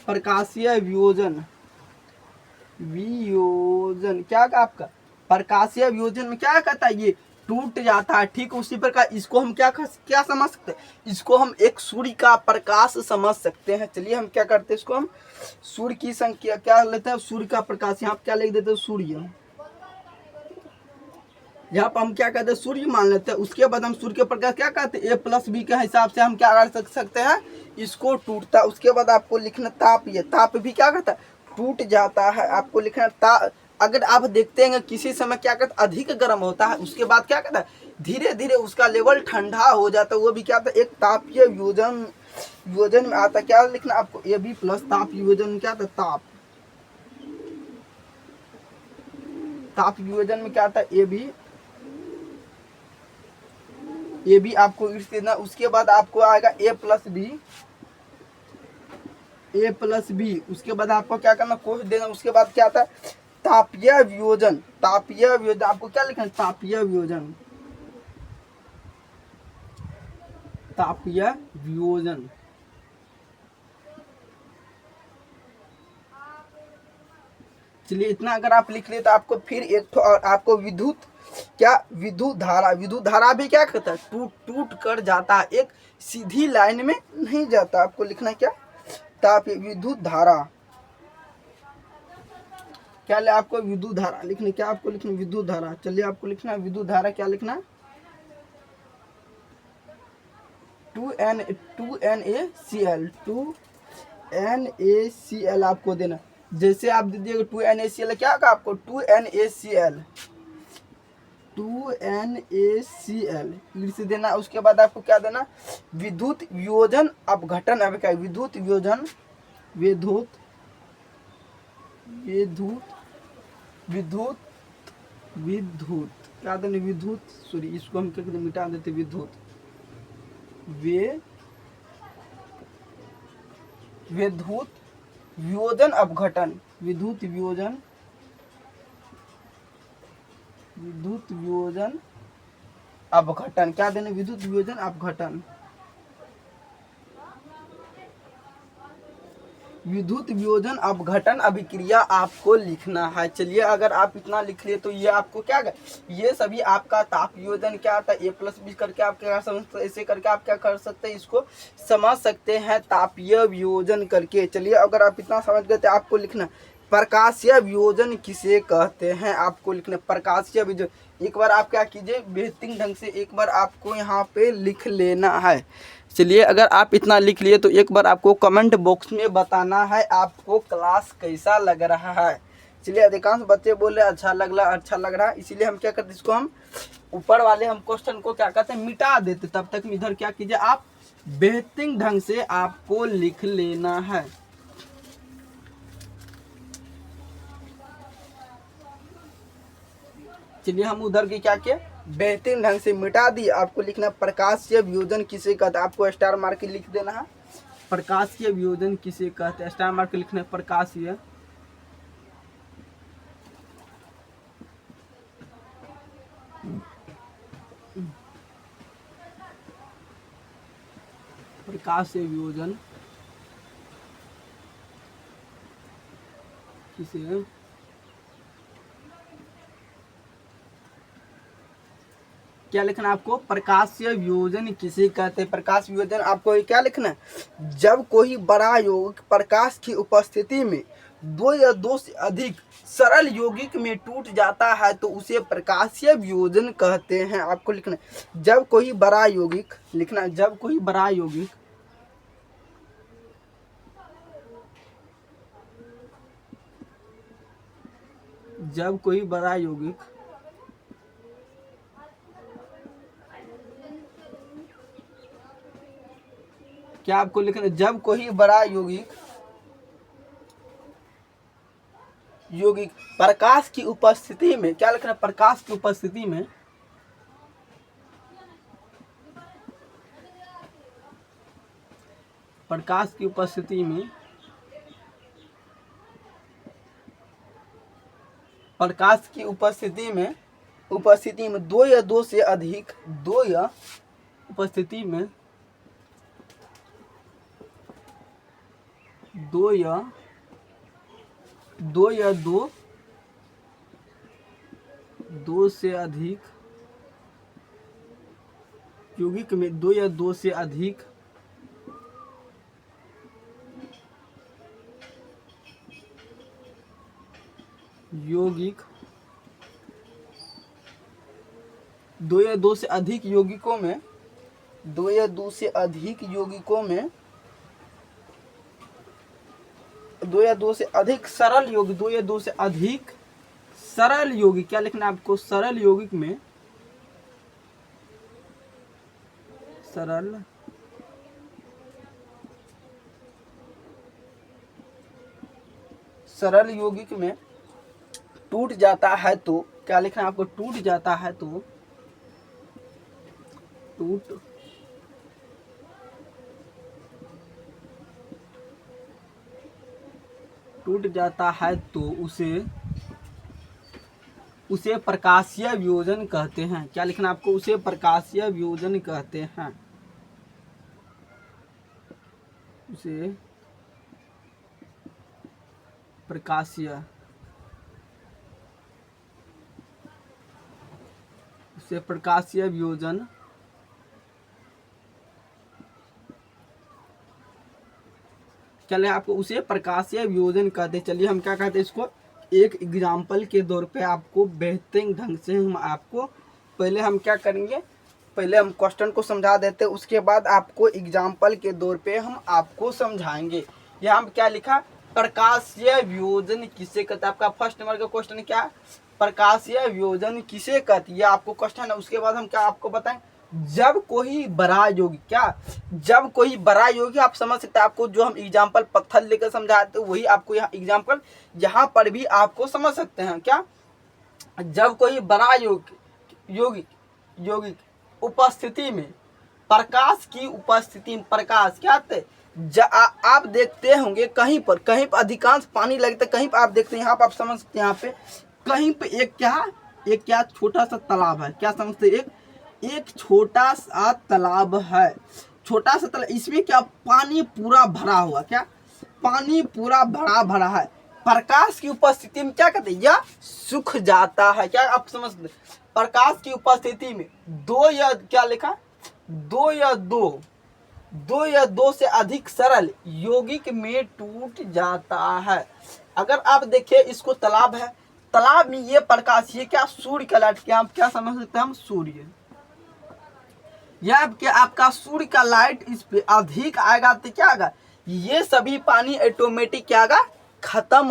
प्रकाशीय वियोजन, वियोजन क्या होगा आपका, प्रकाशीय वियोजन में क्या कहता है, ये टूट जाता है। ठीक उसी प्रकार इसको हम क्या समझ सकते हैं, इसको हम एक सूर्य का प्रकाश समझ सकते हैं। चलिए हम क्या करते हैं, इसको हम सूर्य की संख्या क्या लेते हैं, सूर्य का प्रकाश। यहाँ क्या लिख देते हैं, सूर्य। यहाँ पर हम क्या कहते हैं, सूर्य मान लेते हैं। उसके बाद हम सूर्य के प्रकाश क्या कहते हैं, A+B के हिसाब से हम क्या कर सकते हैं, इसको टूटता। उसके बाद आपको लिखना ताप, ये ताप भी क्या करता है, टूट जाता है। आपको लिखना अगर आप देखते हैं किसी समय क्या कहता है, अधिक गर्म होता है, उसके बाद क्या कहता है, धीरे धीरे उसका लेवल ठंडा हो जाता है, वो भी क्या होता है, एक तापीय वियोजन में आता है। क्या लिखना आपको, AB+ ताप वियोजन में क्या आता है, ताप वियोजन में क्या आता है, ए बी आपको इस देना। उसके बाद आपको आएगा A+B। उसके बाद आपको क्या करना, कोष देना। उसके बाद क्या आता है, तापीय वियोजन। आपको क्या लिखना है, तापीय वियोजन। चलिए इतना अगर आप लिख ले तो आपको फिर एक तो और आपको विद्युत धारा भी क्या करता है, टूट कर जाता है, एक सीधी लाइन में नहीं जाता। आपको लिखना क्या, ताप विद्युत धारा। क्या ले आपको विद्युत धारा लिखनी, क्या आपको लिखना, विद्युत धारा। चलिए आपको लिखना विद्युत धारा, क्या लिखना, 2NaCl आपको देना। जैसे आप दीजिएगा 2NaCl, क्या होगा आपको, 2NaCl से देना। उसके बाद आपको क्या देना, विद्युत वियोजन अपघटन। अब क्या, विद्युत वियोजन, विद्युत क्या देना, विद्युत, सॉरी इसको हम क्या कहते, मिटा देते, विद्युत वियोजन अपघटन, विद्युत वियोजन अपघटन। क्या देना, विद्युत वियोजन अपघटन, विद्युत वियोजन अपघटन अभिक्रिया आपको लिखना है। चलिए अगर आप इतना लिख लिए तो ये आपको क्या है, ये सभी आपका ताप वियोजन क्या आता है, A+B करके आप क्या समझते, ऐसे करके आप क्या कर सकते हैं, इसको समझ सकते हैं तापीय वियोजन करके। चलिए अगर आप इतना समझ गए तो आपको लिखना प्रकाशीय वियोजन किसे कहते हैं। आपको लिखना प्रकाशीय वियोजन। एक बार आप क्या कीजिए, बेहतरीन ढंग से एक बार आपको यहाँ पे लिख लेना है। चलिए अगर आप इतना लिख लिए तो एक बार आपको कमेंट बॉक्स में बताना है आपको क्लास कैसा लग रहा है। चलिए अधिकांश बच्चे बोल रहे अच्छा लग रहा है, इसीलिए हम क्या करते, इसको हम ऊपर वाले हम क्वेश्चन को क्या कहते हैं, मिटा देते। तब तक इधर क्या कीजिए, आप बेहतरीन ढंग से आपको लिख लेना है। चलिए हम उधर की क्या किए, बेहतरीन ढंग से मिटा दी। आपको लिखना प्रकाशीय वियोजन किसे कहते हैं, आपको स्टार मार्क लिख देना है। प्रकाशीय वियोजन किसे कहते हैं, स्टार मार्क लिखना है, प्रकाशीय वियोजन किसे, क्या लिखना आपको, प्रकाशीय वियोजन किसे कहते हैं। प्रकाश वियोजन आपको क्या लिखना है, जब कोई बड़ा यौगिक प्रकाश की उपस्थिति में दो या दो से अधिक सरल यौगिक में टूट जाता है तो उसे प्रकाशीय वियोजन कहते हैं। आपको लिखना है, जब कोई बड़ा यौगिक, लिखना जब कोई बड़ा यौगिक क्या आपको लिखना, जब कोई बड़ा यौगिक प्रकाश की उपस्थिति में, क्या लिखना, प्रकाश की उपस्थिति में उपस्थिति में दो या दो से अधिक दो या दो से अधिक यौगिक में दो या दो से अधिक यौगिक दो या दो से अधिक यौगिकों में, दो या दो से अधिक यौगिकों में, दो या दो से अधिक सरल यौगिक, दो या दो से अधिक सरल यौगिक, क्या लिखना है आपको, सरल यौगिक में, सरल सरल यौगिक में टूट जाता है तो क्या लिखना है आपको, टूट जाता है तो, टूट जाता है तो उसे प्रकाशीय वियोजन कहते हैं। क्या लिखना आपको, उसे प्रकाशीय वियोजन कहते हैं, उसे प्रकाशीय वियोजन चलिए आपको उसे प्रकाशीय वियोजन कहते। चलिए हम क्या कहते हैं इसको, एक एग्जाम्पल के तौर पे आपको बेहतरीन ढंग से हम आपको, पहले हम क्या करेंगे, पहले हम क्वेश्चन को समझा देते हैं, उसके बाद आपको एग्जाम्पल के तौर पे हम आपको समझाएंगे। यहाँ हम क्या लिखा, प्रकाशीय वियोजन किसे कहते हैं। आपका फर्स्ट नंबर का क्वेश्चन क्या है, प्रकाशीय वियोजन किसे कहती है, आपको क्वेश्चन है। उसके बाद हम क्या आपको बताएं, जब कोई बड़ा यौगिक, क्या जब कोई बड़ा यौगिक, आप समझ सकते हैं, आपको जो हम एग्जाम्पल पत्थर लेकर समझाते हैं वही आपको यहाँ एग्जाम्पल यहाँ पर भी आपको समझ सकते हैं। क्या, जब कोई बड़ा यौगिक उपस्थिति में, प्रकाश की उपस्थिति में, प्रकाश क्या थे, आप देखते होंगे कहीं पर अधिकांश पानी लगता है, कहीं पर आप देखते हैं, यहाँ पर आप समझ सकते हैं, यहाँ पे कहीं पे एक क्या छोटा सा तालाब है, क्या समझते हैं, एक छोटा सा तालाब है, छोटा सा तालाब, इसमें क्या पानी पूरा भरा हुआ, क्या पानी पूरा भरा है, प्रकाश की उपस्थिति में क्या कहते हैं, यह सूख जाता है। क्या आप समझते, प्रकाश की उपस्थिति में दो या क्या लिखा, दो या दो से अधिक सरल यौगिक में टूट जाता है। अगर आप देखिए इसको तालाब है, तालाब में ये प्रकाश, ये क्या सूर्य का लाइट, क्या आप क्या समझ सकते हैं हम, सूर्य, यह क्या आपका सूर्य का लाइट इस पे अधिक आएगा तो क्या आएगा, ये सभी पानी ऑटोमेटिक क्या आएगा, खत्म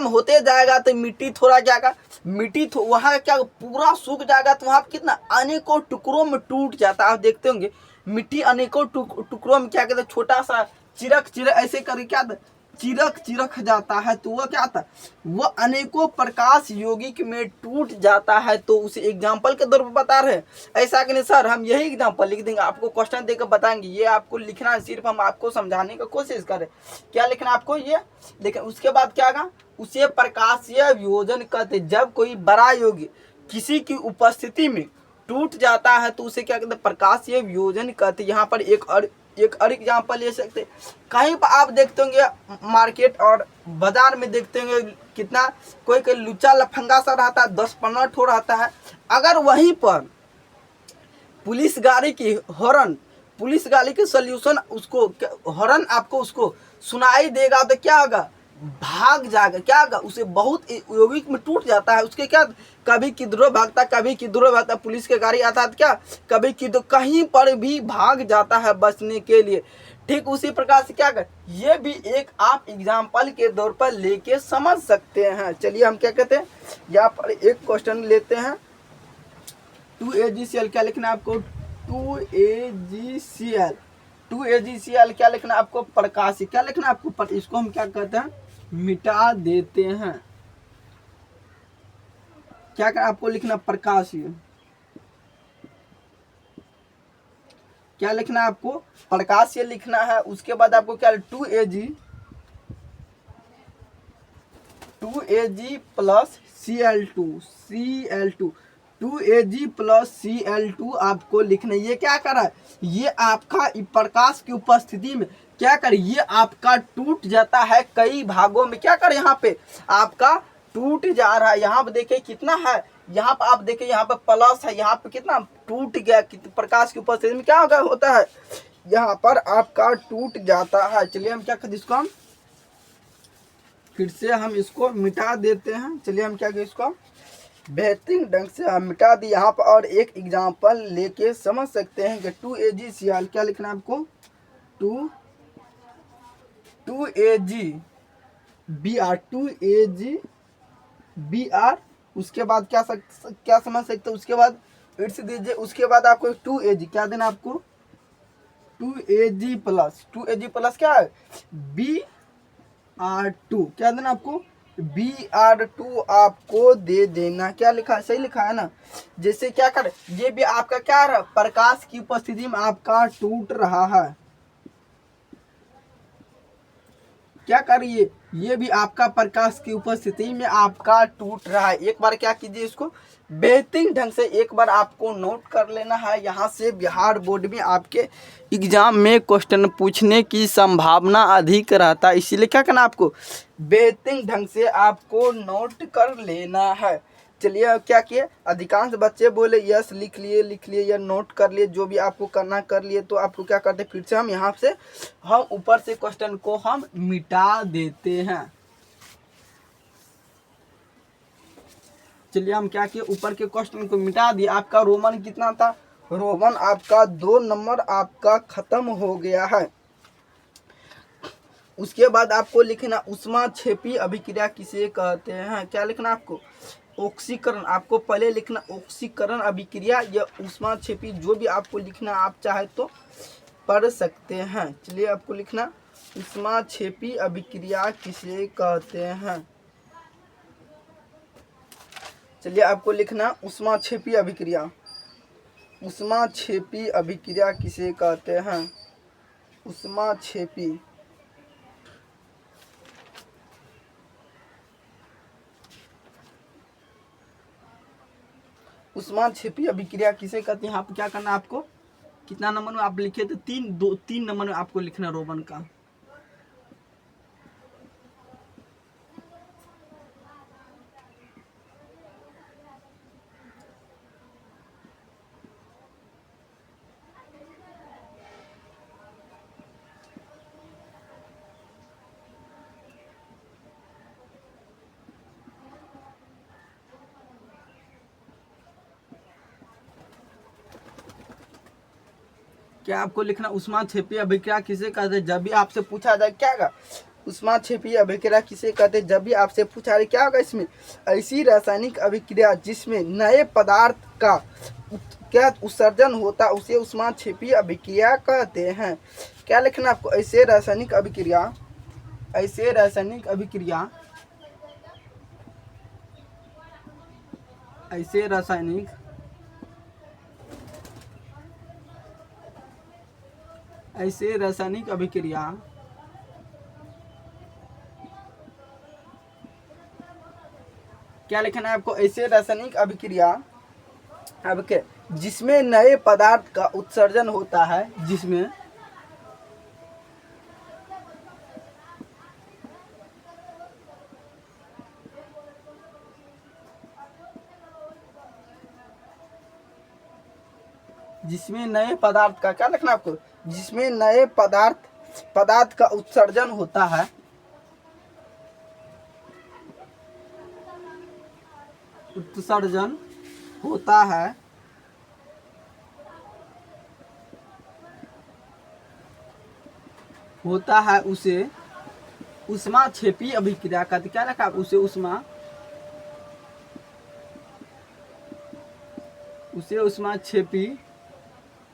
होते जाएगा तो मिट्टी थोड़ा जाएगा, मिट्टी वहाँ क्या पूरा सूख जाएगा तो वहाँ कितना अनेकों टुकड़ों में टूट जाता है। आप देखते होंगे मिट्टी अनेकों टुकड़ों में क्या कहते हैं, छोटा सा चिरक ऐसे करके क्या चिरक जाता है, तो वह क्या था, वह अनेकों प्रकाश यौगिक में टूट जाता है। तो उसे एग्जाम्पल के तौर पर बता रहे हैं, ऐसा कि नहीं सर, हम यही एग्जाम्पल लिख देंगे, आपको क्वेश्चन देकर बताएंगे, ये आपको लिखना है, सिर्फ हम आपको समझाने की कोशिश करें। क्या लिखना आपको ये, लेकिन उसके बाद क्या होगा, उसे प्रकाशीय वियोजन कहते। जब कोई बड़ा यौगिक किसी की उपस्थिति में टूट जाता है तो उसे क्या कहते हैं, प्रकाशीय वियोजन कहते। यहाँ पर एक और एग्जाम्पल ले सकते, कहीं पर आप देखते होंगे मार्केट और बाजार में देखते होंगे कितना कोई लुच्चा लफंगा सा रहता है, 10-15 ठो रहता है। अगर वहीं पर पुलिस गाड़ी की सोल्यूशन, उसको हॉर्न आपको उसको सुनाई देगा तो क्या होगा, भाग जाएगा, क्या होगा, उसे बहुत यौगिक में टूट जाता है, उसके क्या कभी किधरों भागता, पुलिस की गाड़ी आता है तो क्या कभी किधर कहीं पर भी भाग जाता है बचने के लिए। ठीक उसी प्रकार से क्या कर, ये भी एक आप एग्जाम्पल के तौर पर लेके समझ सकते हैं। चलिए हम क्या कहते हैं, यहाँ पर एक क्वेश्चन लेते हैं, 2AgCl क्या लिखना है आपको, 2AgCl क्या लिखना है आपको, प्रकाशी, क्या लिखना है आपको, इसको हम क्या कहते हैं, मिटा देते हैं। क्या कर आपको लिखना, प्रकाशीय, क्या लिखना है आपको, प्रकाशीय लिखना है। उसके बाद आपको क्या 2Ag plus Cl2 2Ag plus Cl2 आपको लिखना है। ये क्या कर रहा है, ये आपका प्रकाश की उपस्थिति में क्या कर, ये आपका टूट जाता है कई भागों में, क्या कर यहाँ पे आपका टूट जा रहा है। यहाँ पे देखिए कितना है, यहाँ पर आप देखिए यहाँ पे प्लस है, यहाँ पे कितना टूट गया, प्रकाश की उपस्थिति में क्या होता है, यहाँ पर आपका टूट जाता है। चलिए हम क्या करते, इसको हम फिर से हम इसको मिटा देते हैं। चलिए हम क्या करें, इसको बेहतरीन ढंग से हम मिटा दी यहाँ पर। और एक एग्जांपल लेके समझ सकते हैं कि 2AgCl क्या लिखना है आपको, 2AgBr, उसके बाद क्या समझ सकते हैं, उसके बाद इट्स दीजिए, उसके बाद आपको 2Ag क्या देना आपको, 2Ag प्लस क्या है, Br2 क्या देना आपको, Br2 आपको दे देना। क्या लिखा है, सही लिखा है ना। जैसे क्या कर, ये भी आपका क्या है, प्रकाश की उपस्थिति में आपका टूट रहा है। क्या करिए, ये भी आपका प्रकाश की उपस्थिति में आपका टूट रहा है। एक बार क्या कीजिए, इसको बेहतरीन ढंग से एक बार आपको नोट कर लेना है। यहाँ से बिहार बोर्ड में आपके एग्जाम में क्वेश्चन पूछने की संभावना अधिक रहता है, इसीलिए क्या करना आपको बेहतरीन ढंग से आपको नोट कर लेना है। चलिए क्या किए, अधिकांश बच्चे बोले यस लिख लिए या नोट कर लिए, जो भी आपको करना कर लिए। तो आपको क्या करते, फिर से हम यहाँ से हम ऊपर से क्वेश्चन को हम मिटा देते हैं। चलिए हम क्या किए, ऊपर के क्वेश्चन को मिटा दिए। आपका रोमन कितना था, रोमन आपका 2 नंबर आपका खत्म हो गया है। उसके बाद आपको लिखना ऊष्माक्षेपी अभिक्रिया किसे कहते हैं। क्या लिखना आपको, ऑक्सीकरण। आपको पहले लिखना ऑक्सीकरण अभिक्रिया या ऊष्माक्षेपी, जो भी आपको लिखना आप चाहे तो पढ़ सकते हैं। चलिए आपको लिखना ऊष्माक्षेपी अभिक्रिया किसे कहते हैं। चलिए आपको लिखना ऊष्माक्षेपी अभिक्रिया, ऊष्माक्षेपी अभिक्रिया किसे कहते हैं, ऊष्माक्षेपी। ऊष्माक्षेपी अभिक्रिया किसे कहते हैं। यहाँ पे क्या करना आपको, कितना नंबर में आप लिखे थे, 3 नंबर में आपको लिखना रोमन का। क्या आपको लिखना ऊष्माक्षेपी अभिक्रिया किसे कहते हैं। जब भी आपसे पूछा जाए क्या होगा, ऊष्माक्षेपी अभिक्रिया किसे कहते हैं, जब भी आपसे पूछा जाए क्या होगा, इसमें ऐसी रासायनिक अभिक्रिया जिसमें नए पदार्थ का क्या उत्सर्जन होता है उसे ऊष्माक्षेपी अभिक्रिया कहते हैं। क्या लिखना आपको, ऐसे रासायनिक अभिक्रिया, ऐसे रासायनिक अभिक्रिया, ऐसे रासायनिक अभिक्रिया क्या लिखना है आपको, ऐसे रासायनिक अभिक्रिया अब के जिसमें नए पदार्थ का उत्सर्जन होता है, जिसमें नए पदार्थ का, क्या लिखना आपको, जिसमें नए पदार्थ का उत्सर्जन होता है, उत्सर्जन होता है उसे ऊष्माक्षेपी अभिक्रिया कहते। क्या लिखा आप, उसे ऊष्माक्षेपी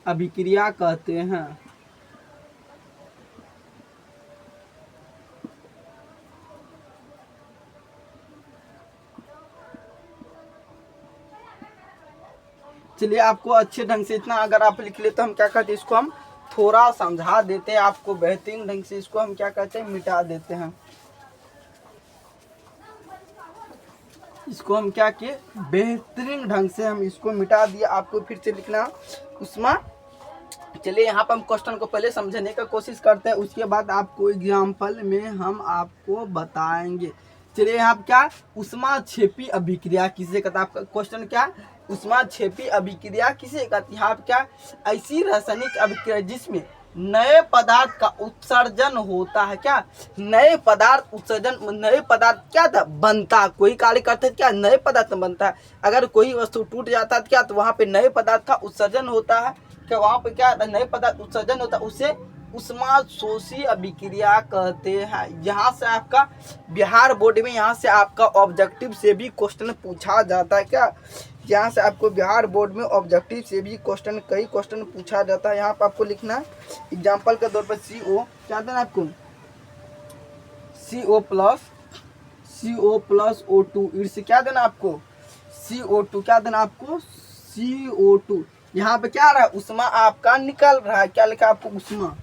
अभिक्रिया कहते हैं। चलिए आपको अच्छे ढंग से इतना अगर आप लिख ले तो हम क्या करते हैं, इसको हम थोड़ा समझा देते हैं आपको बेहतरीन ढंग से। इसको हम क्या कहते हैं, मिटा देते हैं। इसको हम क्या किए, बेहतरीन ढंग से हम इसको मिटा दिए। आपको फिर से लिखना उष्मा। चलिए यहाँ पर हम क्वेश्चन को पहले समझने का कोशिश करते हैं, उसके बाद आपको एग्जाम्पल में हम आपको बताएंगे। चलिए यहाँ पर क्या, ऊष्माक्षेपी अभिक्रिया किसे कहता है। आपका क्वेश्चन क्या, ऊष्माक्षेपी अभिक्रिया किसे कहती है। यहाँ पर क्या, ऐसी रासायनिक अभिक्रिया जिसमें नए पदार्थ का उत्सर्जन होता है। क्या नए पदार्थ उत्सर्जन, नए पदार्थ क्या था बनता, कोई कार्य करते हैं क्या नए पदार्थ बनता है। अगर कोई वस्तु टूट जाता है क्या तो वहाँ पे नए पदार्थ का उत्सर्जन होता है। क्या वहाँ पे क्या नए पदार्थ उत्सर्जन होता है, उसे उष्माशोषी अभिक्रिया कहते हैं। यहाँ से आपका बिहार बोर्ड में यहाँ से आपका ऑब्जेक्टिव से भी क्वेश्चन पूछा जाता है। क्या यहाँ से आपको बिहार बोर्ड में ऑब्जेक्टिव से भी क्वेश्चन, कई क्वेश्चन पूछा जाता है। यहाँ पर आपको लिखना है एग्जाम्पल के तौर पर CO क्या देना आपको, CO प्लस O2 इर्स क्या देना आपको, CO2 क्या देना आपको, CO2। यहाँ पे क्या आ रहा है उष्मा आपका निकल रहा है। क्या लिखा आपको उष्मा,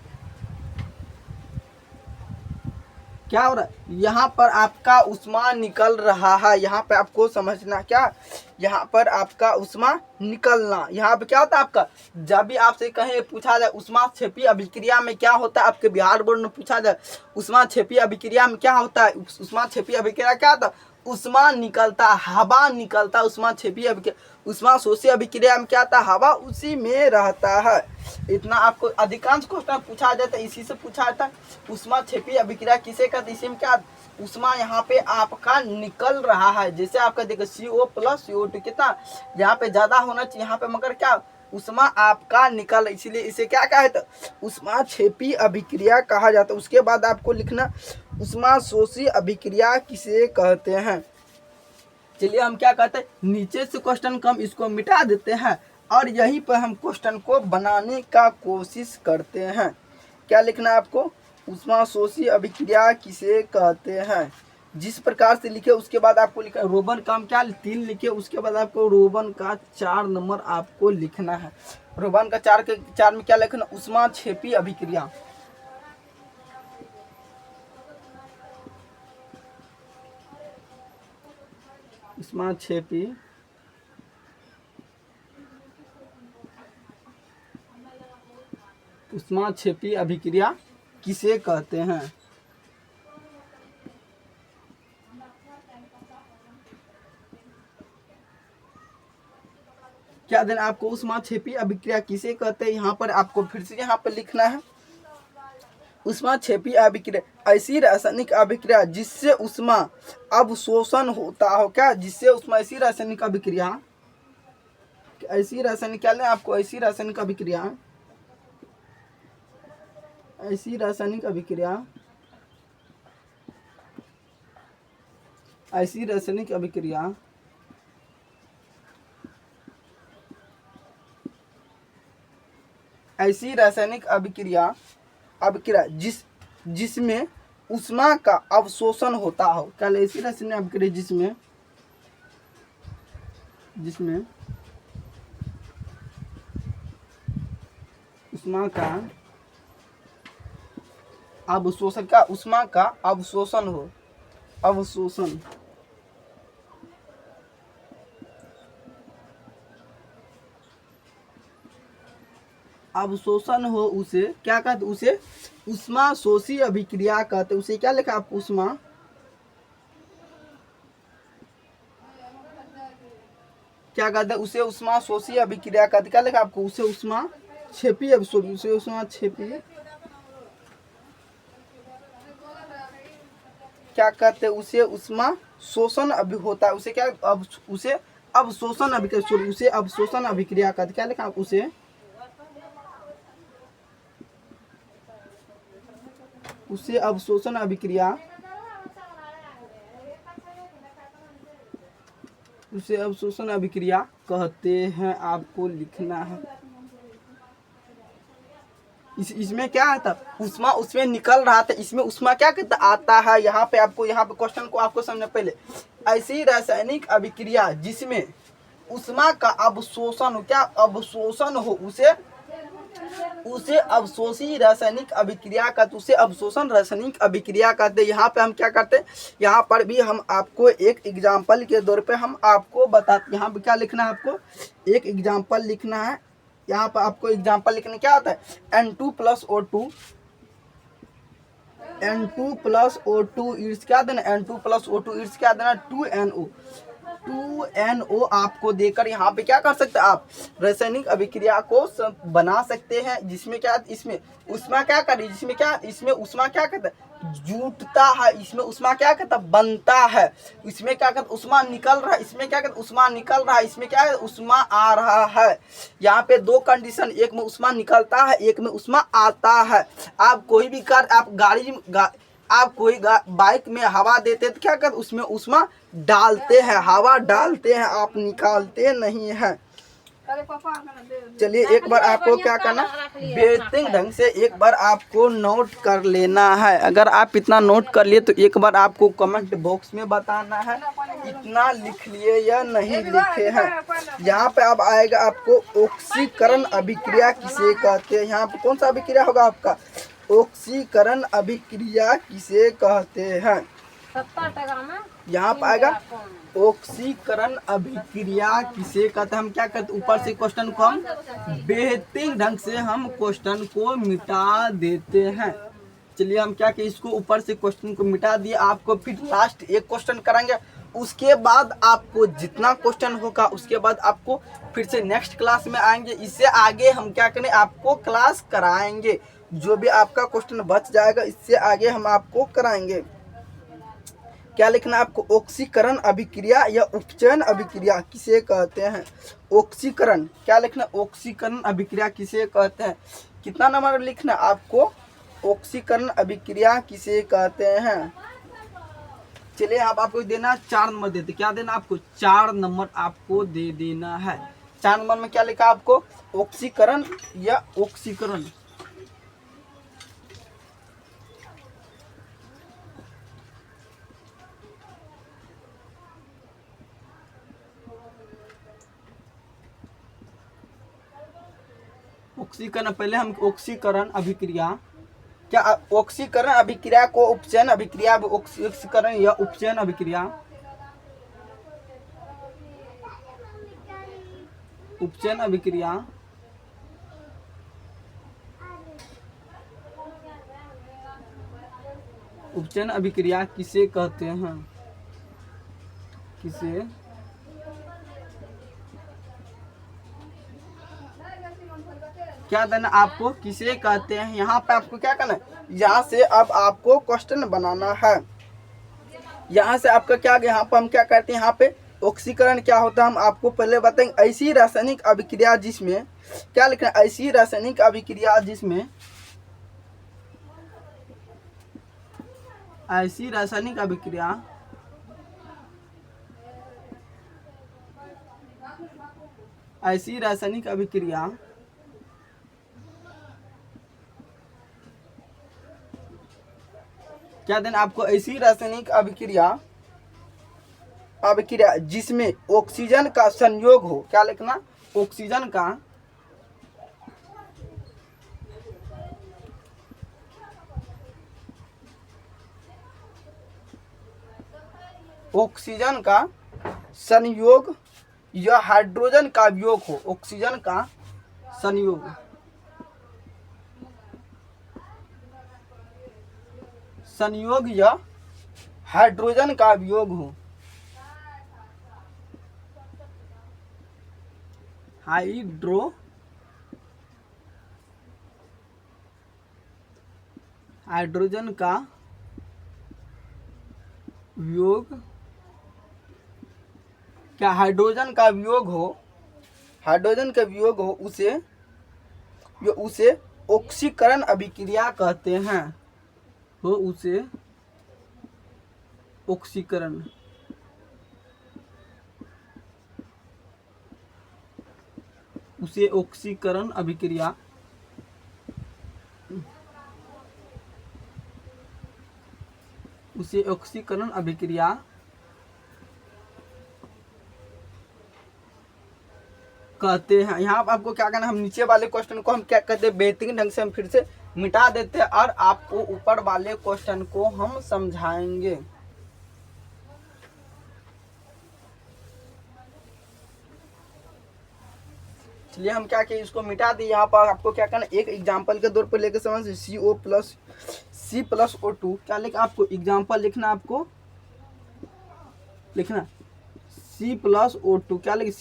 क्या हो रहा है यहाँ पर आपका उष्मा निकल रहा है। यहाँ पे आपको समझना, क्या यहाँ पर आपका उष्मा निकलना, यहाँ पे क्या होता है आपका, जब भी आपसे कहीं पूछा जाए उष्मा क्षेपी अभिक्रिया में क्या होता है, आपके बिहार बोर्ड में पूछा जाए उष्मा क्षेपी अभिक्रिया में क्या होता है, उष्मा क्षेपी अभिक्रिया क्या होता है, उष्मा निकलता, हवा निकलता। उष्मा क्षेपी अभिक्रिया, उष्मा शोषी अभिक्रिया में क्या आता है, हवा उसी में रहता है। इतना आपको अधिकांश क्वेश्चन पूछा जाता है, इसी से पूछा जाता है उष्मा क्षेपी अभिक्रिया किसे कहते हैं। इसी में क्या उष्मा यहाँ पे आपका निकल रहा है। जैसे आपका देखो CO प्लस CO2 कितना यहाँ पे ज्यादा होना चाहिए, यहाँ पे मगर क्या उष्मा आपका निकल, इसीलिए इसे क्या कहा जाता है उष्मा क्षेपी अभिक्रिया कहा जाता है। उसके बाद आपको लिखना उष्मा शोषी अभिक्रिया किसे कहते हैं। चलिए हम क्या कहते हैं, नीचे से क्वेश्चन को हम इसको मिटा देते हैं और यहीं पर हम क्वेश्चन को बनाने का कोशिश करते हैं। क्या लिखना है आपको, उष्मा शोषी अभिक्रिया किसे कहते हैं। जिस प्रकार से लिखे उसके बाद आपको लिखा रोमन का हम क्या 3 लिखे, उसके बाद आपको रोमन का 4 नंबर आपको लिखना है। रोमन का 4 में क्या लिखना, उष्मा क्षेपी अभिक्रिया। उष्मा क्षेपी अभिक्रिया किसे कहते हैं। क्या देना आपको, उष्मा क्षेपी अभिक्रिया किसे कहते हैं। यहाँ पर आपको फिर से यहाँ पर लिखना है उष्मा क्षेपी अभिक्रिया ऐसी रासायनिक अभिक्रिया जिससे उष्मा अवशोषण होता हो। क्या जिससे उष्मा, ऐसी रासायनिक अभिक्रिया, ऐसी रासायनिक क्या लें आपको, ऐसी रासायनिक अभिक्रिया, ऐसी रासायनिक अभिक्रिया, ऐसी रासायनिक अभिक्रिया ऐसी रासायनिक अभिक्रिया जिसमें उष्मा का अवशोषण होता हो। क्या ऐसी रासायनिक अभिक्रिया जिसमें उष्मा का अवशोषण, का उष्मा का अवशोषण हो, अवशोषण अवशोषण हो, उसे क्या कहते, उसे उष्मा शोषी अभिक्रिया कहते। उसे क्या लिखा आपको, उष्मा क्या कहते हैं, उसे उष्मा शोषी अभिक्रिया कहते। क्या लिखा आपको, उसे उष्मा क्षेपी उसे उष्मा क्षेपी क्या कहते हैं, उसे उष्मा शोषण अभी होता है। उसे क्या उसे अवशोषण अभिक्रिया, उसे अवशोषण अभिक्रिया कहते। क्या लिखा आप, उसे अवशोषण अभिक्रिया, उसे अवशोषण अभिक्रिया कहते हैं। आपको लिखना है इसमें क्या आता, उष्मा उसमें निकल रहा था, इसमें उष्मा क्या कहता आता है। यहाँ पे आपको, यहाँ पे क्वेश्चन को आपको समझना पहले, ऐसी रासायनिक अभिक्रिया जिसमें उष्मा का अवशोषण हो, क्या अवशोषण हो, उसे अवशोषी रासायनिक अभिक्रिया का, उसे अवशोषण रासायनिक अभिक्रिया कहते हैं। यहाँ पे हम क्या करते हैं, यहाँ पर भी हम आपको एक एग्जाम्पल के तौर पे हम आपको बताते। यहाँ पे क्या लिखना है आपको, एक एग्जाम्पल लिखना है। यहाँ पर आपको एग्जाम्पल लिखने क्या आता है, N2 प्लस O2 इर्स क्या देना, N2 प्लस O2 इर्स क्या देना 2NO। H2NO आपको देकर यहाँ पे क्या कर सकते हैं, आप रासायनिक अभिक्रिया को बना सकते हैं, जिसमें क्या, इसमें उष्मा क्या करे, जिसमें क्या, इसमें उष्मा क्या कहता है, जुटता है, इसमें उष्मा क्या कहता है, बनता है, इसमें क्या कहता है, उष्मा निकल रहा है, इसमें क्या कहता है, उष्मा निकल रहा है, इसमें क्या है, उष्मा आ रहा है। यहाँ पे दो कंडीशन, एक में उष्मा निकलता है, एक में उष्मा आता है। आप कोई भी कार, आप आप कोई बाइक में हवा देते तो क्या करते, उसमें उष्मा डालते हैं, हवा डालते हैं, आप निकालते नहीं हैं। चलिए एक बार आपको क्या करना, बेहतरीन ढंग से एक बार आपको नोट कर लेना है। अगर आप इतना नोट कर लिए तो एक बार आपको कमेंट बॉक्स में बताना है इतना लिख लिए या नहीं लिखे हैं। यहाँ पे अब आएगा आपको ऑक्सीकरण अभिक्रिया किसे कहते हैं। यहाँ पे कौन सा अभिक्रिया होगा आपका, ऑक्सीकरण अभिक्रिया किसे कहते हैं। यहाँ पर आएगा ऑक्सीकरण अभिक्रिया किसे कहते हैं। हम क्या करते, ऊपर से क्वेश्चन को हम बेहतरीन ढंग से हम क्वेश्चन को मिटा देते हैं। चलिए हम क्या कि इसको ऊपर से क्वेश्चन को मिटा दिए। आपको फिर लास्ट एक क्वेश्चन कराएंगे, उसके बाद आपको जितना क्वेश्चन होगा उसके बाद आपको फिर से नेक्स्ट क्लास में आएंगे। इससे आगे हम क्या करें, आपको क्लास कराएंगे। जो भी आपका क्वेश्चन बच जाएगा इससे आगे हम आपको कराएंगे। क्या लिखना आपको, ऑक्सीकरण अभिक्रिया या उपचयन अभिक्रिया किसे कहते हैं। ऑक्सीकरण क्या लिखना, ऑक्सीकरण अभिक्रिया किसे कहते हैं। कितना नंबर लिखना आपको, ऑक्सीकरण अभिक्रिया किसे कहते हैं। चलिए अब आपको देना 4 नंबर देते, क्या देना आपको, 4 नंबर आपको दे देना है। 4 नंबर में क्या लिखा आपको, ऑक्सीकरण या ऑक्सीकरण। ऑक्सीकरण, पहले हम ऑक्सीकरण अभिक्रिया, क्या ऑक्सीकरण अभिक्रिया को उपचयन अभिक्रिया, ऑक्सीकरण या उपचयन अभिक्रिया, उपचयन अभिक्रिया, उपचयन अभिक्रिया किसे कहते हैं, किसे, क्या देना आपको, किसे कहते हैं। यहाँ पे आपको क्या करना है, यहाँ से अब आपको क्वेश्चन बनाना है। यहाँ से आपका क्या, यहाँ पर हम क्या करते हैं, यहाँ पे ऑक्सीकरण क्या होता है हम आपको पहले बताएंगे। ऐसी रासायनिक अभिक्रिया जिसमें, क्या लिखना है, ऐसी रासायनिक अभिक्रिया जिसमें, ऐसी रासायनिक अभिक्रिया, ऐसी रासायनिक अभिक्रिया क्या देना आपको, ऐसी रासायनिक अभिक्रिया, अभिक्रिया जिसमें ऑक्सीजन का संयोग हो। क्या लिखना, ऑक्सीजन का, ऑक्सीजन का संयोग या हाइड्रोजन का वियोग हो। ऑक्सीजन का संयोग, संयोग या हाइड्रोजन का वियोग हो। हाइड्रोजन का वियोग, क्या हाइड्रोजन का वियोग हो, हाइड्रोजन का वियोग हो, उसे ऑक्सीकरण अभिक्रिया कहते हैं। हो उसे ऑक्सीकरण, उसे ऑक्सीकरण अभिक्रिया, उसे ऑक्सीकरण अभिक्रिया कहते हैं। यहाँ पर आपको क्या करना, हम नीचे वाले क्वेश्चन को हम क्या कहते हैं, बेहतरीन ढंग से हम फिर से मिटा देते हैं और आपको ऊपर वाले क्वेश्चन को हम समझाएंगे। चलिए हम क्या किए, इसको मिटा दिए। यहाँ पर आपको क्या करना, एक एग्जांपल के तौर पर लेकर समझ, C+O2 क्या लिखा आपको, एग्जांपल लिखना, आपको लिखना C+O2 क्या लिखे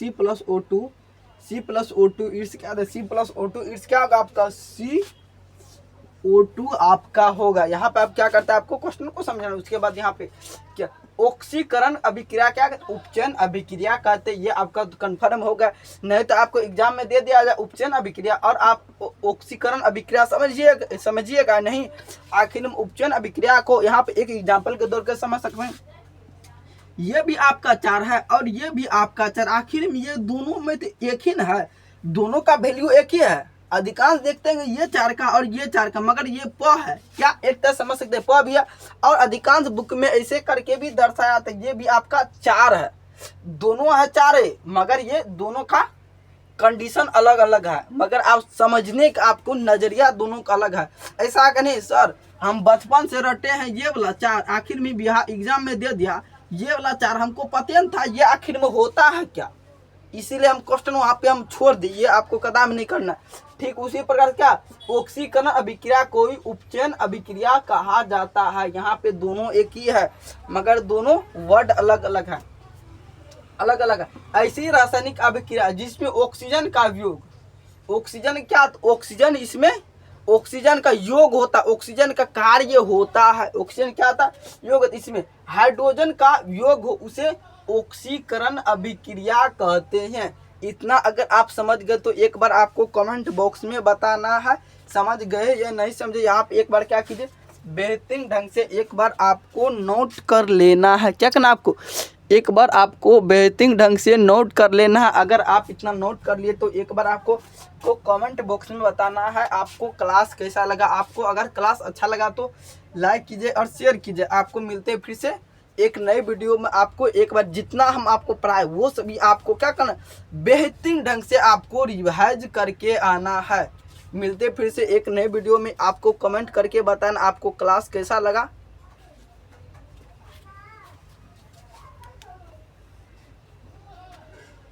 C+O2 इट्स क्या है C+O2 इट्स क्या होगा आपका CO2 आपका होगा। यहाँ पे आप क्या करते हैं, आपको क्वेश्चन को समझना। उसके बाद यहाँ पे क्या ऑक्सीकरण अभिक्रिया क्या कहते, उपचयन अभिक्रिया कहते हैं। ये आपका कंफर्म होगा, नहीं तो आपको एग्जाम में दे दिया जाए उपचयन अभिक्रिया और आप ऑक्सीकरण अभिक्रिया समझिएगा नहीं। आखिर में उपचयन अभिक्रिया को यहाँ पे एक एग्जाम्पल के तौर पर समझ सकते हैं। ये भी आपका 4 है और ये भी आपका 4, आखिर में ये दोनों में तो एक ही ना है, दोनों का वैल्यू एक ही है। अधिकांश देखते हैं ये 4 का और ये 4 का, मगर ये प है क्या, एक तरह समझ सकते हैं प भी है। और अधिकांश बुक में ऐसे करके भी दर्शाया था, ये भी आपका 4 है, दोनों है 4 है, मगर ये दोनों का कंडीशन अलग अलग है, मगर आप समझने का आपको नजरिया दोनों का अलग है। ऐसा का नहीं सर हम बचपन से रटे हैं ये वाला 4, आखिर में बिहार एग्जाम में दे दिया ये वाला 4, हमको पता नहीं था ये आखिर में होता है क्या, इसीलिए हम क्वेश्चन वहाँ पे हम छोड़ दिए, ये आपको कदम नहीं करना। ठीक उसी प्रकार क्या ऑक्सीकरण अभिक्रिया को भी उपचयन अभिक्रिया कहा जाता है। यहाँ पे दोनों एक ही है, मगर दोनों वर्ड अलग अलग है, अलग अलग है। ऐसी रासायनिक अभिक्रिया जिसमें ऑक्सीजन का योग, ऑक्सीजन क्या, ऑक्सीजन इसमें ऑक्सीजन का योग होता, ऑक्सीजन का कार्य होता है, ऑक्सीजन क्या था योग, इसमें हाइड्रोजन का योग हो उसे ऑक्सीकरण अभिक्रिया कहते हैं। इतना अगर आप समझ गए तो एक बार आपको कमेंट बॉक्स में बताना है समझ गए या नहीं समझे। यहाँ पे एक बार क्या कीजिए, बेहतरीन ढंग से एक बार आपको नोट कर लेना है। क्या करना आपको, एक बार आपको बेहतरीन ढंग से नोट कर लेना है। अगर आप इतना नोट कर लिए तो एक बार आपको कमेंट बॉक्स में बताना है आपको क्लास कैसा लगा। आपको अगर क्लास अच्छा लगा तो लाइक कीजिए और शेयर कीजिए। आपको मिलते हैं फिर से एक नए वीडियो में। आपको एक बार जितना हम आपको पढ़ाए वो सभी आपको क्या करना, बेहतरीन ढंग से आपको रिवाइज करके आना है। मिलते फिर से एक नए वीडियो में। आपको कमेंट करके बताना आपको क्लास कैसा लगा।